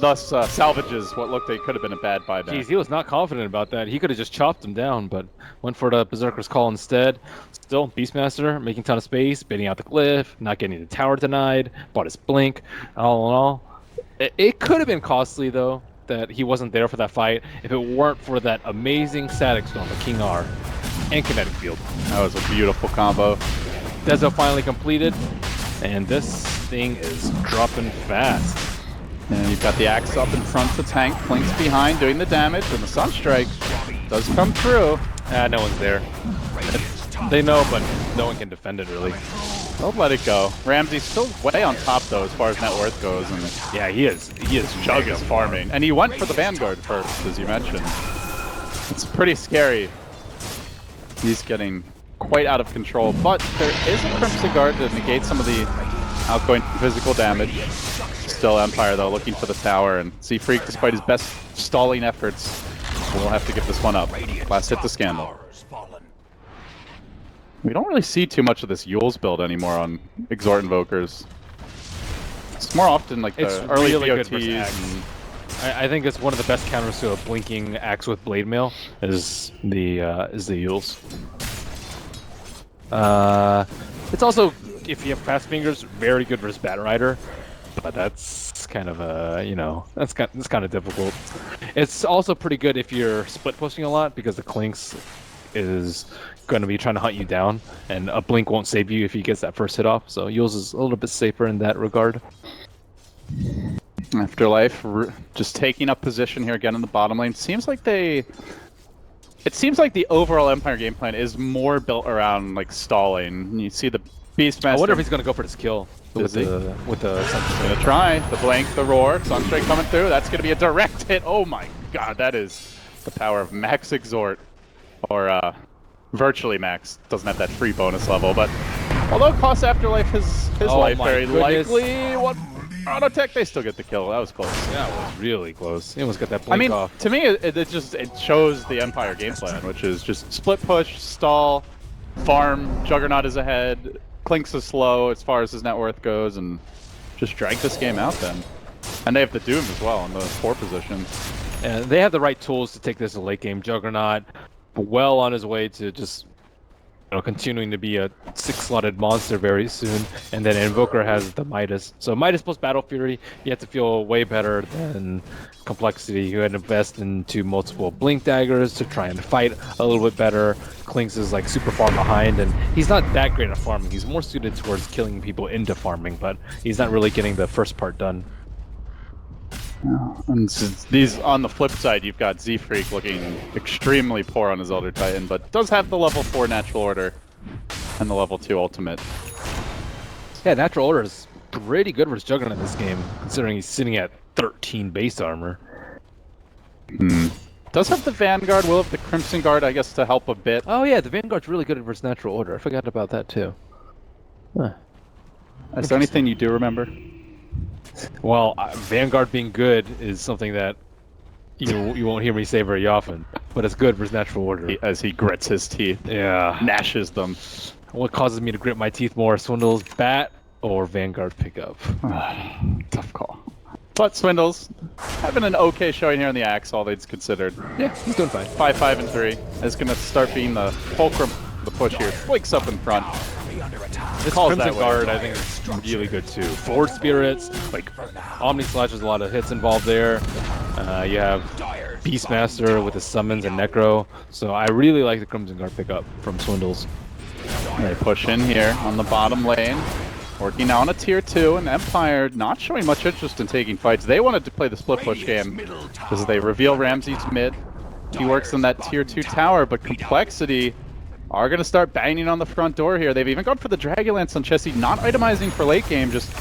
[SPEAKER 2] thus salvages what looked like could have been a bad buyback.
[SPEAKER 1] Jeez, he was not confident about that. He could have just chopped him down, but went for the Berserker's Call instead. Still, Beastmaster making a ton of space, baiting out the glyph, not getting the tower denied, bought his blink. All in all, it could have been costly, though, that he wasn't there for that fight if it weren't for that amazing Static Storm of Knar and Kinetic Field.
[SPEAKER 2] That was a beautiful combo.
[SPEAKER 1] Dezo finally completed, and this thing is dropping fast.
[SPEAKER 2] And you've got the axe up in front to tank, Clink's behind doing the damage, and the Sunstrike does come through.
[SPEAKER 1] No one's there. They know, but no one can defend it really.
[SPEAKER 2] Don't let it go. Ramsey's still way on top though as far as net worth goes, and
[SPEAKER 1] Yeah, he is.
[SPEAKER 2] Jug is farming. And he went for the Vanguard first, as you mentioned. It's pretty scary. He's getting quite out of control, but there is a Crimson Guard to negate some of the outgoing physical damage. Still Empire though, looking for the tower, and Z-Freak, despite his best stalling efforts, will have to give this one up. Last hit to Scandal. We don't really see too much of this Yule's build anymore on Exhort Invokers. It's more often like the early VOTs.
[SPEAKER 1] I think it's one of the best counters to a blinking axe with blade mail is the Yules. It's also, if you have fast fingers, very good versus Bat Rider, but that's kind of that's kind of difficult. It's also pretty good if you're split pushing a lot because the Clinks is going to be trying to hunt you down, and a blink won't save you if he gets that first hit off. So Yules is a little bit safer in that regard.
[SPEAKER 2] Afterlife just taking up position here again in the bottom lane. It seems like the overall Empire game plan is more built around like stalling. You see the Beastmaster.
[SPEAKER 1] I wonder if he's going to go for this kill with the
[SPEAKER 2] Sunstrike. Gonna try the blink, the roar, Sunstrike coming through. That's going to be a direct hit. Oh my god, that is the power of Max Exhort, or virtually Max. Doesn't have that free bonus level, but although it costs Afterlife his life very likely. One auto tech, they still get the kill. That was close.
[SPEAKER 1] That was really close. He almost got that blink off.
[SPEAKER 2] To me, it shows the Empire game plan, which is just split push, stall, farm. Juggernaut is ahead. Clinks is slow as far as his net worth goes, and just drag this game out then. And they have the Doom as well in the 4 position.
[SPEAKER 1] And they have the right tools to take this to late game. Juggernaut, well on his way to just continuing to be a 6-slotted monster very soon, and then Invoker has the Midas. So Midas plus Battle Fury, you have to feel way better than compLexity, who had to invest into multiple Blink Daggers to try and fight a little bit better. Clinks is like super far behind, and he's not that great at farming. He's more suited towards killing people into farming, but he's not really getting the first part done.
[SPEAKER 2] And these, on the flip side, you've got Z-Freak looking extremely poor on his Elder Titan, but does have the level 4 Natural Order and the level 2 Ultimate.
[SPEAKER 1] Yeah, Natural Order is pretty good versus Juggernaut in this game, considering he's sitting at 13 base armor.
[SPEAKER 2] Does have the Vanguard, will have the Crimson Guard, I guess, to help a bit.
[SPEAKER 1] Oh yeah, the Vanguard's really good versus Natural Order. I forgot about that too. Huh.
[SPEAKER 2] Is there anything you do remember?
[SPEAKER 1] Well, Vanguard being good is something that you won't hear me say very often, but it's good versus Natural Order.
[SPEAKER 2] As he grits his teeth.
[SPEAKER 1] Yeah.
[SPEAKER 2] Gnashes them.
[SPEAKER 1] What causes me to grit my teeth more, Swindle's Bat or Vanguard pickup?
[SPEAKER 2] Tough call. But Swindle's having an okay showing here on the axe, all things considered.
[SPEAKER 1] Yeah, he's doing fine.
[SPEAKER 2] 5, 5, and 3. It's going to start being the fulcrum of the push here. Blinks up in front.
[SPEAKER 1] This Crimson Guard, I think, is really good too. Forward Spirits, like Omni Slash, there's a lot of hits involved there. You have Beastmaster with his summons and Necro. So I really like the Crimson Guard pickup from Swindles.
[SPEAKER 2] They push in here on the bottom lane. Working now on a tier 2, and Empire not showing much interest in taking fights. They wanted to play the split push game because they reveal Ramsey's mid. He works in that tier 2 tower, but compLexity are going to start banging on the front door here. They've even gone for the Dragonlance on Chessie, not itemizing for late game, just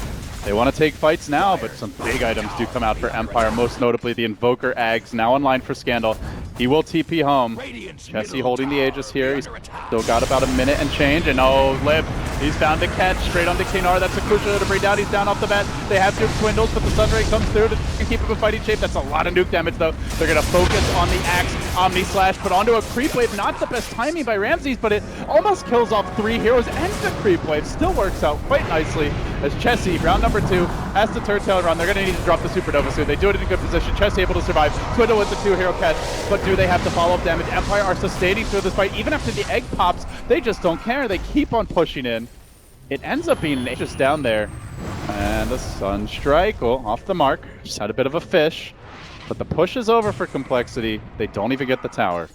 [SPEAKER 2] they want to take fights now, but some big items do come out for Empire, most notably the Invoker Ags, now online for Scandal. He will TP home. Chessie holding the Aegis here. He's still got about a minute and change, and oh, Lib, he's found a catch straight onto Kinar. That's a crucial to bring down. He's down off the bat. They have Duke Swindles, but the Sunray comes through to keep him in fighting shape. That's a lot of nuke damage, though. They're going to focus on the Axe. Omni Slash put onto a creep wave. Not the best timing by Ramses, but it almost kills off 3 heroes and the creep wave. Still works out quite nicely as Chessie, round number 2, has to turn tail run. They're going to need to drop the Supernova soon. They do it in a good position. Chessie able to survive. Swindle with the 2-hero catch, but do they have to follow up damage? Empire are sustaining through this fight. Even after the egg pops, they just don't care. They keep on pushing in. It ends up being just down there. And the Sunstrike, off the mark. Just had a bit of a fish. But the push is over for compLexity. They don't even get the tower.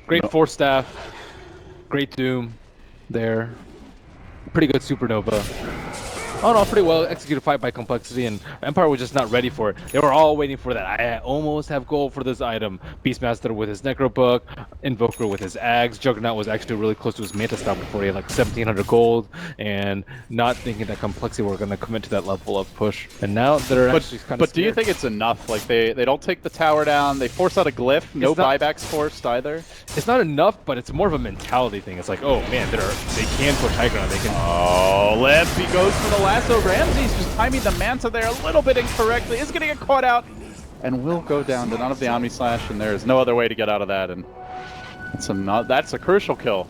[SPEAKER 1] Great Force Staff. Great Doom there. Pretty good Supernova. Oh no, pretty well executed fight by compLexity, and Empire was just not ready for it. They were all waiting for that. I almost have gold for this item. Beastmaster with his Necro Book, Invoker with his Ags, Juggernaut was actually really close to his Manta Stop before he had like 1700 gold, and not thinking that compLexity were going to commit to that level of push. And now they're actually kind of
[SPEAKER 2] But do you think it's enough? Like they don't take the tower down, they force out a glyph, no buybacks forced either?
[SPEAKER 1] It's not enough, but it's more of a mentality thing. It's like, oh man, they can push high ground, they can...
[SPEAKER 2] Oh, Limp, he goes for the lasso. Ramsey's just timing the Manta there a little bit incorrectly. Is going to get caught out and will go down to none of the Omni Slash, and there is no other way to get out of that. And that's a crucial kill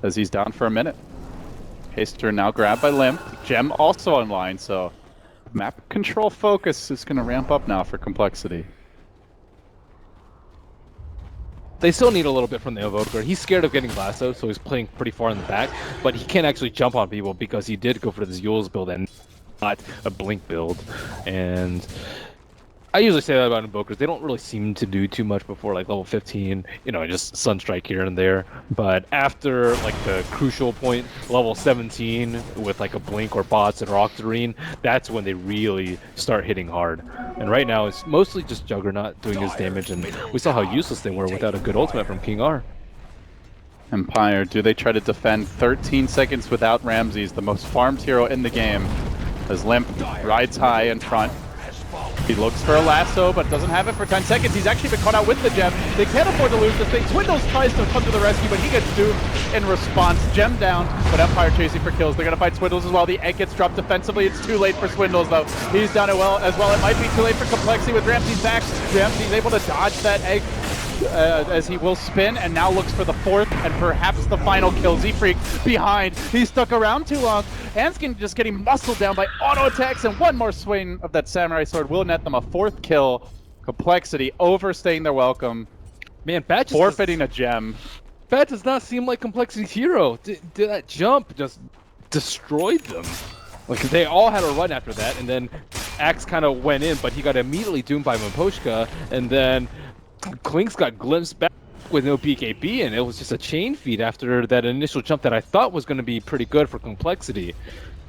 [SPEAKER 2] as he's down for a minute. Haster now grabbed by Limp. Gem also online, so map control focus is going to ramp up now for compLexity.
[SPEAKER 1] They still need a little bit from the Invoker. He's scared of getting lassoed, so he's playing pretty far in the back, but he can't actually jump on people because he did go for this Yule's build and not a Blink build. And I usually say that about Invokers. They don't really seem to do too much before like level 15, you know, just Sunstrike here and there. But after like the crucial point, level 17, with like a Blink or bots or Octarine, that's when they really start hitting hard. And right now it's mostly just Juggernaut doing his damage, and we saw how useless they were without a good ultimate from King R.
[SPEAKER 2] Empire, do they try to defend 13 seconds without Ramses, the most farmed hero in the game, as Limp rides high in front. He looks for a lasso, but doesn't have it for 10 seconds. He's actually been caught out with the gem. They can't afford to lose this thing. Swindles tries to come to the rescue, but he gets duped in response. Gem down, but Empire chasing for kills. They're going to fight Swindles as well. The egg gets dropped defensively. It's too late for Swindles, though. He's down as well. It might be too late for compLexity with Ramsey's back. Ramsey's able to dodge that egg as he will spin, and now looks for the fourth and perhaps the final kill. Z-Freak behind. He stuck around too long. Hanskin just getting muscled down by auto attacks, and one more swing of that Samurai Sword will net them a fourth kill. compLexity overstaying their welcome.
[SPEAKER 1] Man, Bat just
[SPEAKER 2] forfeiting a gem.
[SPEAKER 1] Bat does not seem like compLexity's hero. Did that jump just destroyed them? Like, they all had a run after that, and then Axe kind of went in, but he got immediately doomed by Miposhka, and then Klink's got glimpsed back with no BKB, and it was just a chain feed after that initial jump that I thought was going to be pretty good for compLexity.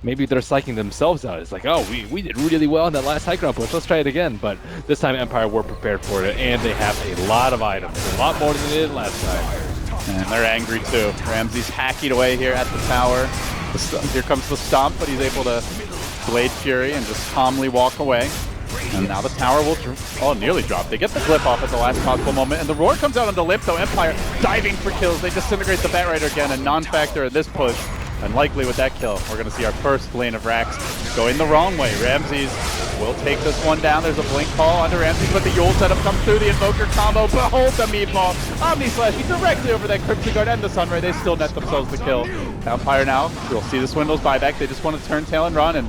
[SPEAKER 1] Maybe they're psyching themselves out. It's like, oh, we did really well in that last high ground push. Let's try it again. But this time Empire were prepared for it, and they have a lot of items, a lot more than they did last time.
[SPEAKER 2] And they're angry too. Ramsey's hacking away here at the tower. Here comes the stomp, but he's able to Blade Fury and just calmly walk away. And now the tower will nearly drop. They get the clip off at the last possible moment, and the roar comes out on the Limp, though. Empire diving for kills. They disintegrate the Batrider again, a non-factor in this push. And likely with that kill, we're going to see our first lane of racks going the wrong way. Ramses will take this one down. There's a blink call onto Ramses, but the Yule setup comes through. The Invoker combo, behold the meatball. Omni Slashing directly over that Cryptic Guard and the Sunray. They still net themselves the kill. Empire now, we'll see the Swindles buyback. They just want to turn tail and run, and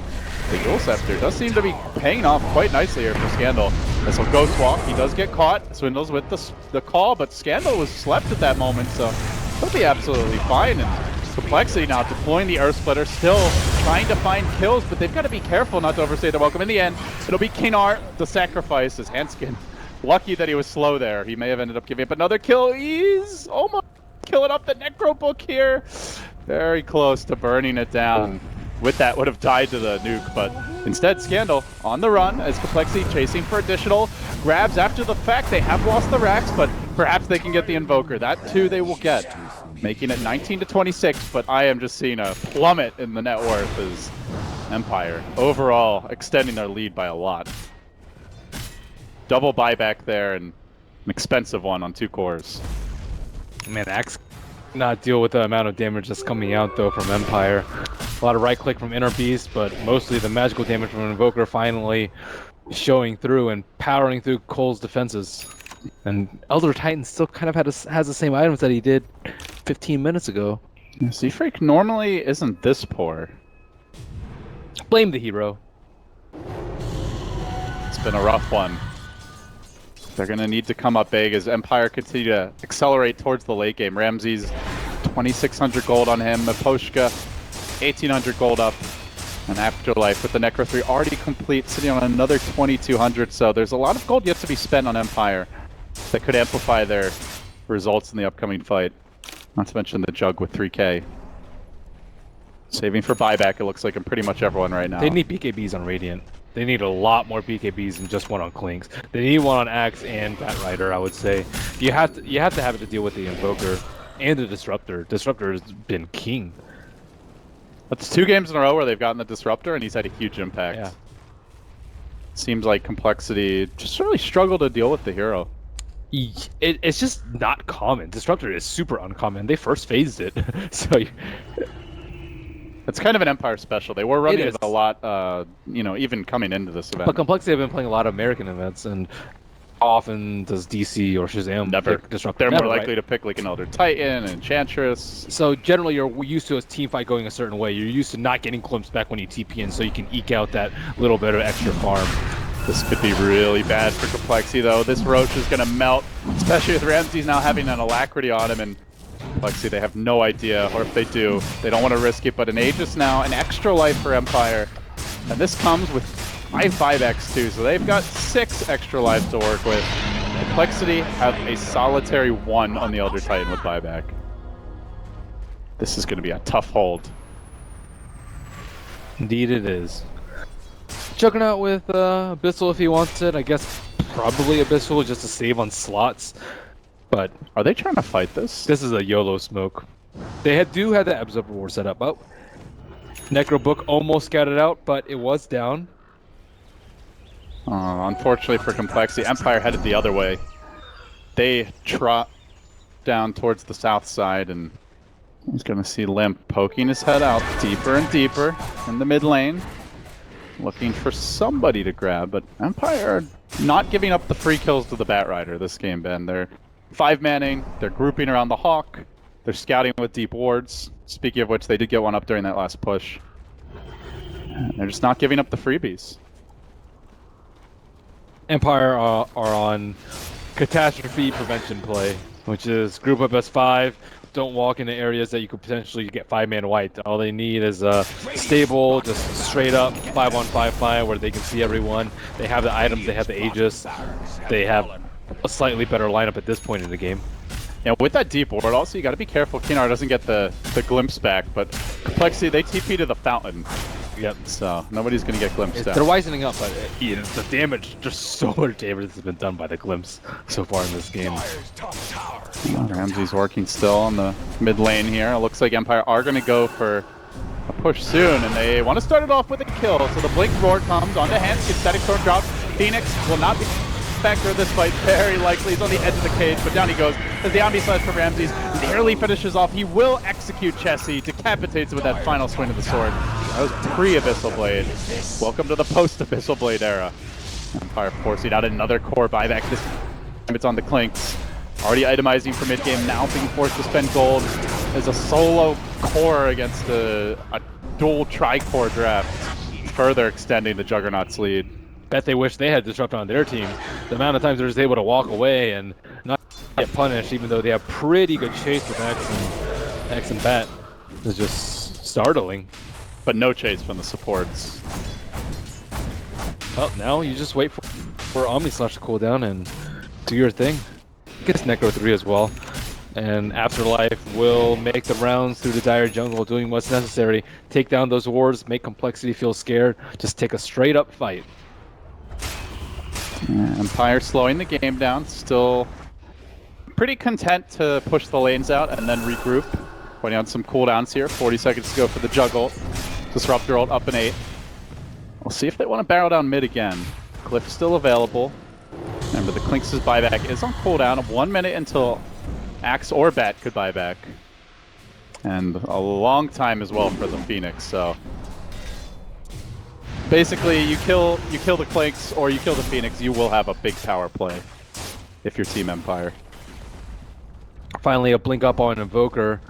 [SPEAKER 2] the Yule Scepter does seem to be paying off quite nicely here for Scandal. This will Ghost Walk. He does get caught. Swindles with the call, but Scandal was slept at that moment, so he'll be absolutely fine. And compLexity now deploying the Earth Splitter, still trying to find kills, but they've got to be careful not to overstay their welcome. In the end, it'll be Kinar, the sacrifice, as Hanskin, lucky that he was slow there. He may have ended up giving up another kill. He's almost killing up the Necro Book here. Very close to burning it down. With that, would have died to the nuke, but instead, Scandal on the run as compLexity chasing for additional grabs after the fact. They have lost the racks, but perhaps they can get the Invoker. That too they will get, making it 19 to 26, but I am just seeing a plummet in the net worth as Empire overall extending their lead by a lot. Double buyback there, and an expensive one on 2 cores.
[SPEAKER 1] Man, Axe not deal with the amount of damage that's coming out though from Empire. A lot of right click from Inner Beast, but mostly the magical damage from Invoker finally showing through and powering through Cole's defenses. And Elder Titan still kind of has the same items that he did 15 minutes ago.
[SPEAKER 2] Z-Freak normally isn't this poor.
[SPEAKER 1] Blame the hero.
[SPEAKER 2] It's been a rough one. They're going to need to come up big as Empire continue to accelerate towards the late game. Ramses, 2,600 gold on him. Miposhka, 1,800 gold up. And Afterlife with the Necro 3 already complete, sitting on another 2,200. So there's a lot of gold yet to be spent on Empire that could amplify their results in the upcoming fight. Not to mention the Jug with 3K. Saving for buyback, it looks like, in pretty much everyone right now.
[SPEAKER 1] They need BKBs on Radiant. They need a lot more BKBs than just one on Clinks. They need one on Axe and Batrider, I would say. You have to have it to deal with the Invoker and the Disruptor. Disruptor has been king.
[SPEAKER 2] That's 2 games in a row where they've gotten the Disruptor, and he's had a huge impact.
[SPEAKER 1] Yeah.
[SPEAKER 2] Seems like compLexity just really struggled to deal with the hero.
[SPEAKER 1] It's just not common. Disruptor is super uncommon. They first phased it, so
[SPEAKER 2] it's kind of an Empire special. They were running it a lot, you know, even coming into this event.
[SPEAKER 1] But compLexity have been playing a lot of American events, and how often does DC or Shazam pick Disruptor?
[SPEAKER 2] They're
[SPEAKER 1] Never,
[SPEAKER 2] more likely to pick like an Elder Titan and Enchantress.
[SPEAKER 1] So generally, you're used to a team fight going a certain way. You're used to not getting glimpsed back when you TP in, so you can eke out that little bit of extra farm.
[SPEAKER 2] This could be really bad for compLexity, though. This Roach is going to melt, especially with Ramses now having an Alacrity on him, and compLexity, they have no idea, or if they do, they don't want to risk it, but an Aegis now, an extra life for Empire, and this comes with 5 buybacks too, so they've got 6 extra lives to work with. compLexity have a solitary 1 on the Elder Titan with buyback. This is going to be a tough hold.
[SPEAKER 1] Indeed it is. Juggernaut with Abyssal if he wants it. I guess probably Abyssal just to save on slots. But
[SPEAKER 2] are they trying to fight this?
[SPEAKER 1] This is a YOLO smoke. They do have the Absorber War set up. Oh, Necro Book almost scouted out, but it was down.
[SPEAKER 2] Unfortunately for compLexity, Empire headed the other way. They trot down towards the south side, and he's going to see Limp poking his head out deeper and deeper in the mid lane, looking for somebody to grab, but Empire are not giving up the free kills to the Batrider this game, Ben. They're 5-manning, they're grouping around the Hawk, they're scouting with deep wards. Speaking of which, they did get one up during that last push. And they're just not giving up the freebies.
[SPEAKER 1] Empire are on catastrophe prevention play, which is group up as 5. Don't walk into areas that you could potentially get 5-man wiped. All they need is a stable, just straight up 5-on-5 fight where they can see everyone. They have the items, they have the Aegis. They have a slightly better lineup at this point in the game.
[SPEAKER 2] Yeah, with that deep ward, also you got to be careful Kinar doesn't get the glimpse back, but compLexity, they TP to the fountain.
[SPEAKER 1] Yep.
[SPEAKER 2] So nobody's going to get glimpsed out.
[SPEAKER 1] They're wisening up, but the damage, just so much damage has been done by the glimpse so far in this game.
[SPEAKER 2] Ramsey's working still on the mid lane here. It looks like Empire are going to go for a push soon, and they want to start it off with a kill. So the Blink Roar comes onto hand, gets Static Storm dropped. Phoenix will not be factor of this fight, very likely. He's on the edge of the cage, but down he goes. As the Omni Slash from Ramses nearly finishes off, he will execute Chessie, decapitates him with that final swing of the sword. That was pre-Abyssal Blade. Welcome to the post-Abyssal Blade era. Empire forcing out another core buyback. This time it's on the Clinks. Already itemizing for mid-game, now being forced to spend gold as a solo core against a dual tri-core draft, further extending the Juggernaut's lead.
[SPEAKER 1] Bet they wish they had Disrupt on their team. The amount of times they're just able to walk away and not get punished, even though they have pretty good chase with X and Bat, is just startling.
[SPEAKER 2] But no chase from the supports.
[SPEAKER 1] Well, now you just wait for Omni Slash to cool down and do your thing. Gets Necro 3 as well. And Afterlife will make the rounds through the dire jungle, doing what's necessary. Take down those wards, make compLexity feel scared. Just take a straight up fight.
[SPEAKER 2] Empire slowing the game down, still pretty content to push the lanes out and then regroup. Pointing out some cooldowns here, 40 seconds to go for the juggle. Disruptor ult up in 8. We'll see if they want to barrel down mid again. Glyph's still available. Remember, the Clinks' buyback is on cooldown of 1 minute until Axe or Bat could buy back. And a long time as well for the Phoenix, so... Basically, you kill the Clinks or you kill the Phoenix, you will have a big power play if you're Team Empire.
[SPEAKER 1] Finally, a blink up on Invoker.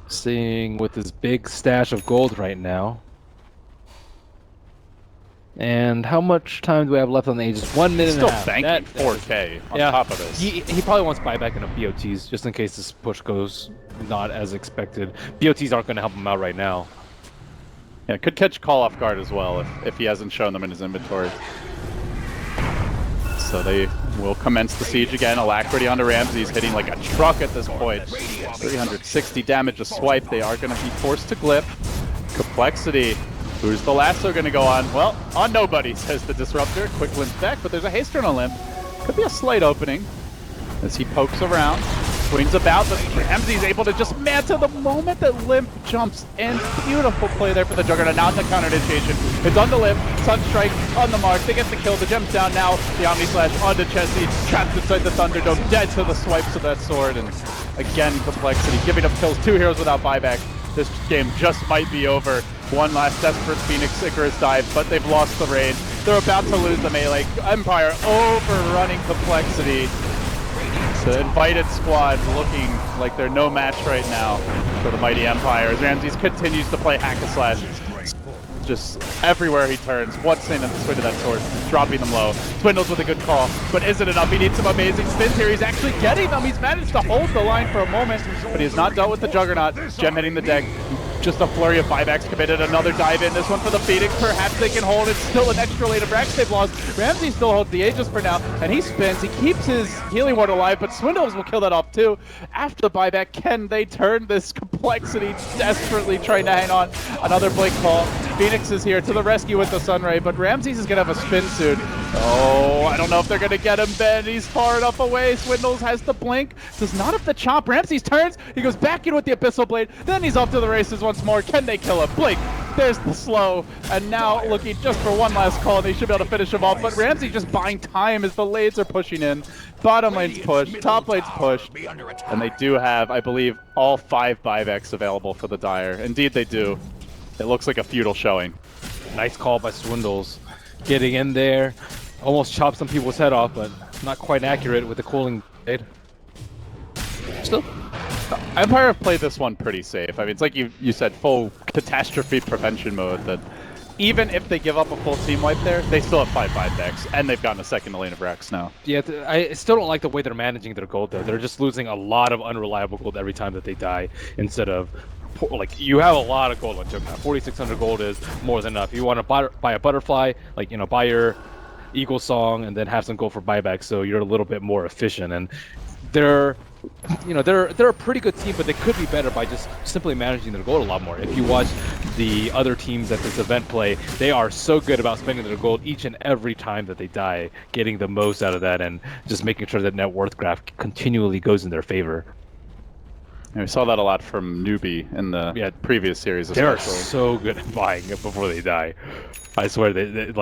[SPEAKER 1] Seeing with his big stash of gold right now. And how much time do we have left on the Aegis? 1 minute and a half.
[SPEAKER 2] Still banking 4K on top of this.
[SPEAKER 1] He probably wants buyback in a BOTs, just in case this push goes not as expected. BOTs aren't going to help him out right now.
[SPEAKER 2] Yeah, could catch Call off guard as well if he hasn't shown them in his inventory. So they will commence the siege again. Alacrity onto Ramses, hitting like a truck at this point. 360 damage a swipe. They are going to be forced to glip. compLexity. Who's the lasso going to go on? Well, on nobody, says the Disruptor. Quick limp back, but there's a haste turn on limp. Could be a slight opening as he pokes around. Swings about, but Ramsey's able to just mantle the moment that Limp jumps in. Beautiful play there for the Juggernaut. Now in the counter initiation. It's on the Limp. Sunstrike on the mark. They get the kill. The gem's down now. The Omni Slash onto Chessie. Trapped inside the Thunderdome. Dead to the swipes of that sword. And again, compLexity giving up kills. 2 heroes without buyback. This game just might be over. One last desperate Phoenix Icarus dive, but they've lost the raid. They're about to lose the melee. Empire overrunning compLexity. The invited squad looking like they're no match right now for the mighty Empire as Ramses continues to play hack-a-slash. Just everywhere he turns, what's in at the swing of that sword, dropping them low. Swindles with a good call, but is it enough? He needs some amazing spins here. He's actually getting them. He's managed to hold the line for a moment, but he has not dealt with the Juggernaut. Gem hitting the deck. Just a flurry of buybacks committed. Another dive in. This one for the Phoenix. Perhaps they can hold. It's still an extra lane of Brax they've lost. Ramsey still holds the Aegis for now, and he spins. He keeps his healing ward alive, but Swindles will kill that off too. After the buyback, can they turn this compLexity desperately trying to hang on? Another blink call. Phoenix is here to the rescue with the Sunray, but Ramses is going to have a spin soon. Oh, I don't know if they're going to get him, Ben. He's far enough away. Swindles has the blink. Does not have the chop. Ramses turns. He goes back in with the Abyssal Blade. Then he's off to the races once more. Can they kill him? Blink. There's the slow. And now looking just for one last call. They should be able to finish him off. But Ramsey just buying time as the lades are pushing in. Bottom lane's pushed. Top lane's pushed. And they do have, I believe, all 5 buybacks available for the Dire. Indeed they do. It looks like a feudal showing.
[SPEAKER 1] Nice call by Swindles. Getting in there. Almost chopped some people's head off, but not quite accurate with the cooling blade.
[SPEAKER 2] Still, Empire have played this one pretty safe. I mean, it's like you said, full catastrophe prevention mode that even if they give up a full team wipe there, they still have 5 buybacks, and they've gotten a second lane of Rex now.
[SPEAKER 1] Yeah, I still don't like the way they're managing their gold, though. They're just losing a lot of unreliable gold every time that they die, instead of, like, you have a lot of gold on Juggernaut. 4,600 gold is more than enough. You want to buy a butterfly, like, you know, buy your Eagle Song, and then have some gold for buyback, so you're a little bit more efficient. And they're a pretty good team, but they could be better by just simply managing their gold a lot more. If you watch the other teams at this event play, they are so good about spending their gold each and every time that they die, getting the most out of that, and just making sure that net worth graph continually goes in their favor.
[SPEAKER 2] And we saw that a lot from Newbie in the previous series.
[SPEAKER 1] They're so good at buying it before they die. I swear, they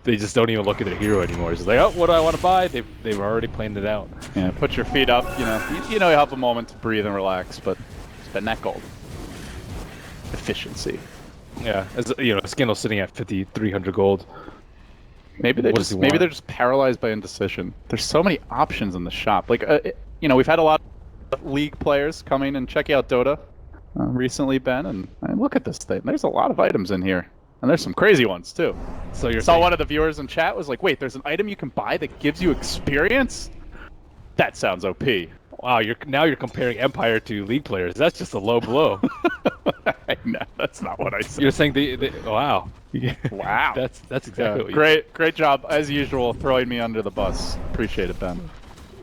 [SPEAKER 1] just don't even look at their hero anymore. It's just like, oh, what do I want to buy? They've already planned it out.
[SPEAKER 2] Yeah, put your feet up. You have a moment to breathe and relax, but spend that gold. Efficiency.
[SPEAKER 1] Yeah, as Scandal's sitting at 5,300 gold.
[SPEAKER 2] Maybe they're just paralyzed by indecision. There's so many options in the shop. Like, we've had a lot of League players coming and checking out Dota recently, Ben, and look at this thing. There's a lot of items in here. And there's some crazy ones, too. So you saw one of the viewers in chat was like, wait, there's an item you can buy that gives you experience? That sounds OP.
[SPEAKER 1] Wow, now you're comparing Empire to League players. That's just a low blow.
[SPEAKER 2] No, that's not what I said.
[SPEAKER 1] You're saying wow.
[SPEAKER 2] Wow.
[SPEAKER 1] That's exactly what you
[SPEAKER 2] Great job, as usual, throwing me under the bus. Appreciate it, Ben.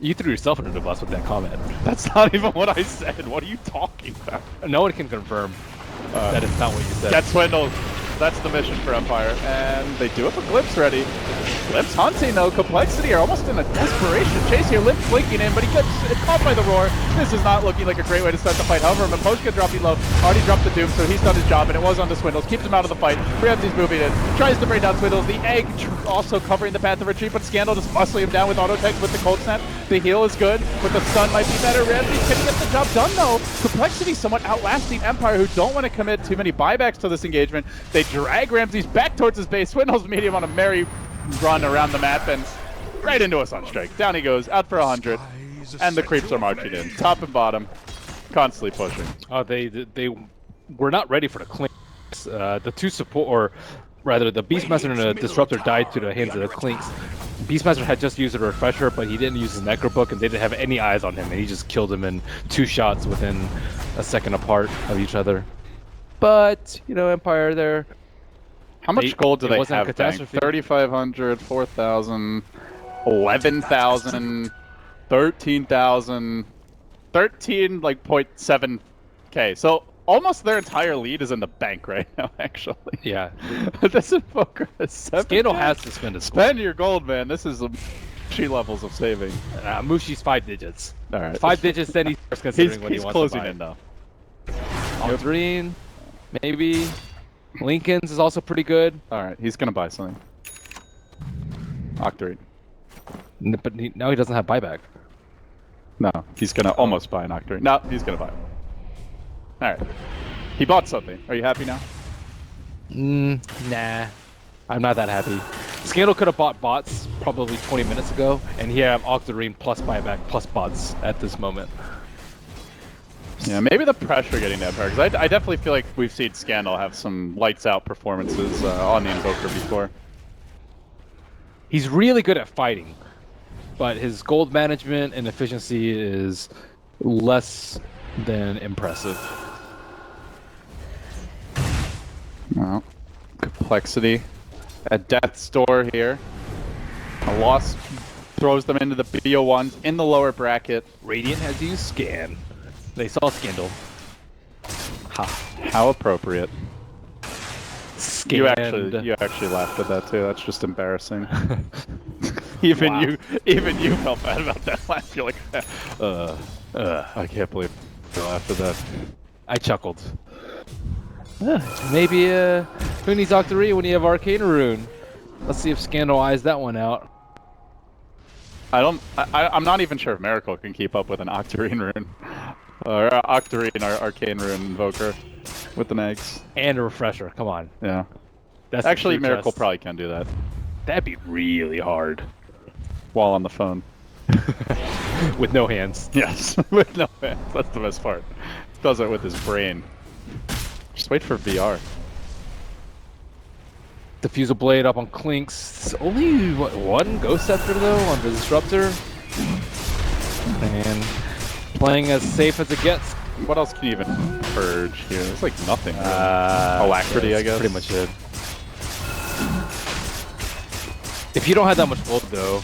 [SPEAKER 1] You threw yourself under the bus with that comment.
[SPEAKER 2] That's not even what I said. What are you talking about?
[SPEAKER 1] No one can confirm that is not what you said.
[SPEAKER 2] Get Swindled. That's the mission for Empire, and they do have a Glimpse ready. Glimpse hunting, though. compLexity are almost in a desperation chase here. Glimpse blinking in, but he gets caught by the roar. This is not looking like a great way to start the fight. However, Mapochka dropping low. Already dropped the Doom, so he's done his job, and it was on the Swindles. Keeps him out of the fight. Ramsey's moving in. Tries to bring down Swindles. The egg also covering the path of retreat, but Scandal just muscling him down with auto text with the cold snap. The heal is good, but the stun might be better. Ramsey can get the job done, though. compLexity somewhat outlasting Empire, who don't want to commit too many buybacks to this engagement. They drag Ramsey's back towards his base. Swindles meet him on a merry run around the map and right into a Sunstrike. Down he goes, out for 100, and the creeps are marching in, top and bottom, constantly pushing.
[SPEAKER 1] Oh, they were not ready for the Clinks. The two support, or rather, the Beastmaster and the Disruptor died to the hands of the Clinks. Beastmaster had just used a refresher, but he didn't use his Necrobook, and they didn't have any eyes on him, and he just killed him in 2 shots within a second apart of each other. But Empire there.
[SPEAKER 2] How much gold do they have? 3,500, 4,000. 11,000, 13,000, 13 like 0.7k. So almost their entire lead is in the bank right now. Actually,
[SPEAKER 1] Yeah.
[SPEAKER 2] This Invoker is 7K.
[SPEAKER 1] Scandal has to spend his
[SPEAKER 2] Spend your gold, man. This is Mushi levels of saving.
[SPEAKER 1] Mushi's 5 digits.
[SPEAKER 2] All right.
[SPEAKER 1] 5 digits, then he starts considering what he
[SPEAKER 2] He's
[SPEAKER 1] wants
[SPEAKER 2] closing
[SPEAKER 1] to buy.
[SPEAKER 2] in though.
[SPEAKER 1] Octarine, maybe. Lincoln's is also pretty good.
[SPEAKER 2] All right, he's gonna buy something. Octarine.
[SPEAKER 1] But now he doesn't have buyback.
[SPEAKER 2] No, he's gonna almost buy an Octarine. No, he's gonna buy it. All right. He bought something. Are you happy now?
[SPEAKER 1] Nah. I'm not that happy. Scandal could have bought bots probably 20 minutes ago, and he have Octarine plus buyback plus bots at this moment.
[SPEAKER 2] Yeah, maybe the pressure getting to Empire, because I definitely feel like we've seen Scandal have some lights out performances on the Invoker before.
[SPEAKER 1] He's really good at fighting, but his gold management and efficiency is less than impressive.
[SPEAKER 2] Well, complexity. A Death's Door here. A loss throws them into the BO1s in the lower bracket.
[SPEAKER 1] Radiant has used Scan. They saw Scandal. Ha.
[SPEAKER 2] How appropriate.
[SPEAKER 1] Scanned.
[SPEAKER 2] You actually laughed at that too. That's just embarrassing. even
[SPEAKER 1] Wow.
[SPEAKER 2] you felt bad about that laugh. You're like, I can't believe I laughed at that.
[SPEAKER 1] I chuckled. Maybe who needs Octarine when you have Arcane Rune? Let's see if Scandal eyes that one out.
[SPEAKER 2] I'm not even sure if Miracle can keep up with an Octarine rune. Or Octarine, our Arcane Rune Invoker with the Mags.
[SPEAKER 1] And a refresher, come on.
[SPEAKER 2] Yeah.
[SPEAKER 1] That's
[SPEAKER 2] Actually,
[SPEAKER 1] the true
[SPEAKER 2] Miracle
[SPEAKER 1] test.
[SPEAKER 2] probably can do that
[SPEAKER 1] That'd be really hard.
[SPEAKER 2] while on the phone.
[SPEAKER 1] With no hands.
[SPEAKER 2] Yes, with no hands. That's the best part. Does it with his brain. Just wait for VR.
[SPEAKER 1] Diffusal Blade up on Clinks. Only, what, one Ghost Scepter, though, on the Disruptor. And playing as safe as it gets.
[SPEAKER 2] What else can you even purge here? There's like nothing. Really. Alacrity, I guess.
[SPEAKER 1] Pretty much it. If you don't have that much gold, though,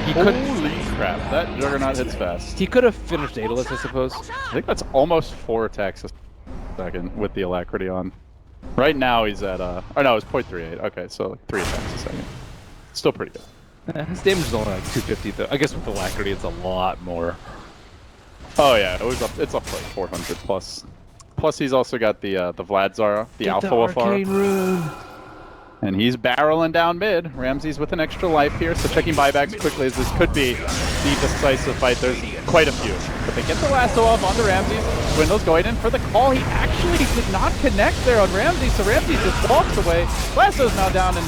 [SPEAKER 1] he could.
[SPEAKER 2] Holy crap, that Juggernaut hits fast.
[SPEAKER 1] He could have finished Daedalus, I suppose.
[SPEAKER 2] I think that's almost 4 attacks a second with the Alacrity on. Right now he's at, oh no, it's 0.38. Okay, so like 3 attacks a second. Still pretty good.
[SPEAKER 1] His damage is only like 250, though. I guess with Alacrity, it's a lot more.
[SPEAKER 2] Oh yeah, it's up like 400 plus. Plus he's also got the Vlad Zara, the Alpha
[SPEAKER 1] Arcane
[SPEAKER 2] Wafar.
[SPEAKER 1] Rune.
[SPEAKER 2] And he's barreling down mid. Ramsey's with an extra life here, so checking buybacks quickly as this could be the decisive fight. There's quite a few. But they get the lasso off onto Ramsey. Swindle's going in for the call. He actually did not connect there on Ramsey, so Ramsey just walks away. Lasso's now down and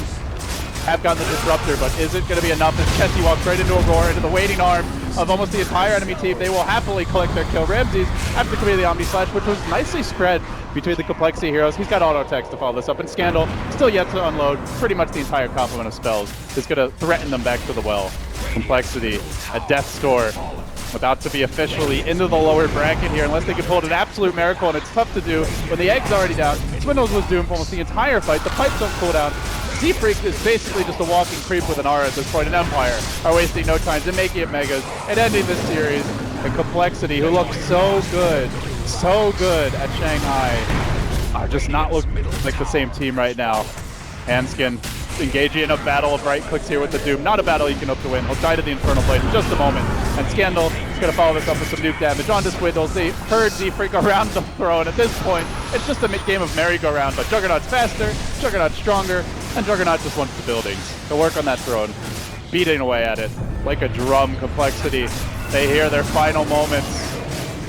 [SPEAKER 2] have gotten the Disruptor, but is it going to be enough as Chessie walks right into Aurora, into the waiting arm of almost the entire enemy team? They will happily collect their kill. Ramsey's after committing the Omni Slash, which was nicely spread between the complexity heroes. He's got auto attacks to follow this up, and Scandal still yet to unload pretty much the entire complement of spells. Is going to threaten them back to the well. Complexity, a Death's Door, about to be officially into the lower bracket here, unless they can pull it an absolute miracle, and it's tough to do when the egg's already down. Swindles was doomed for almost the entire fight. The pipes don't cool down. Z-Freak is basically just a walking creep with an aura at this point, and Empire are wasting no time to making it megas and ending this series. And Complexity, who looks so good at Shanghai, are just not looking like the same team right now. Hanskin engaging in a battle of right clicks here with the Doom. Not a battle he can hope to win. He'll die to the Infernal Blade in just a moment. And Scandal is going to follow this up with some nuke damage onto Swindles. They heard Z-Freak around the throne. At this point, it's just a game of merry-go-round, but Juggernaut's faster, Juggernaut's stronger, and Juggernaut just wants the buildings. He'll work on that throne, beating away at it like a drum. Complexity, they hear their final moments.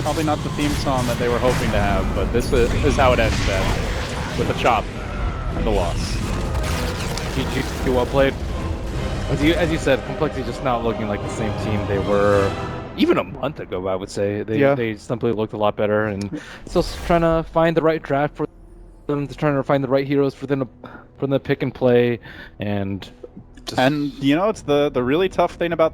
[SPEAKER 2] Probably not the theme song that they were hoping to have, but this is how it ends then, with a chop and the loss.
[SPEAKER 1] GG, well played. As you said, Complexity just not looking like the same team they were even a month ago, I would say. They simply looked a lot better, and still trying to find the right draft for them, trying to find the right heroes for them to pick and play, and
[SPEAKER 2] you know, it's the really tough thing about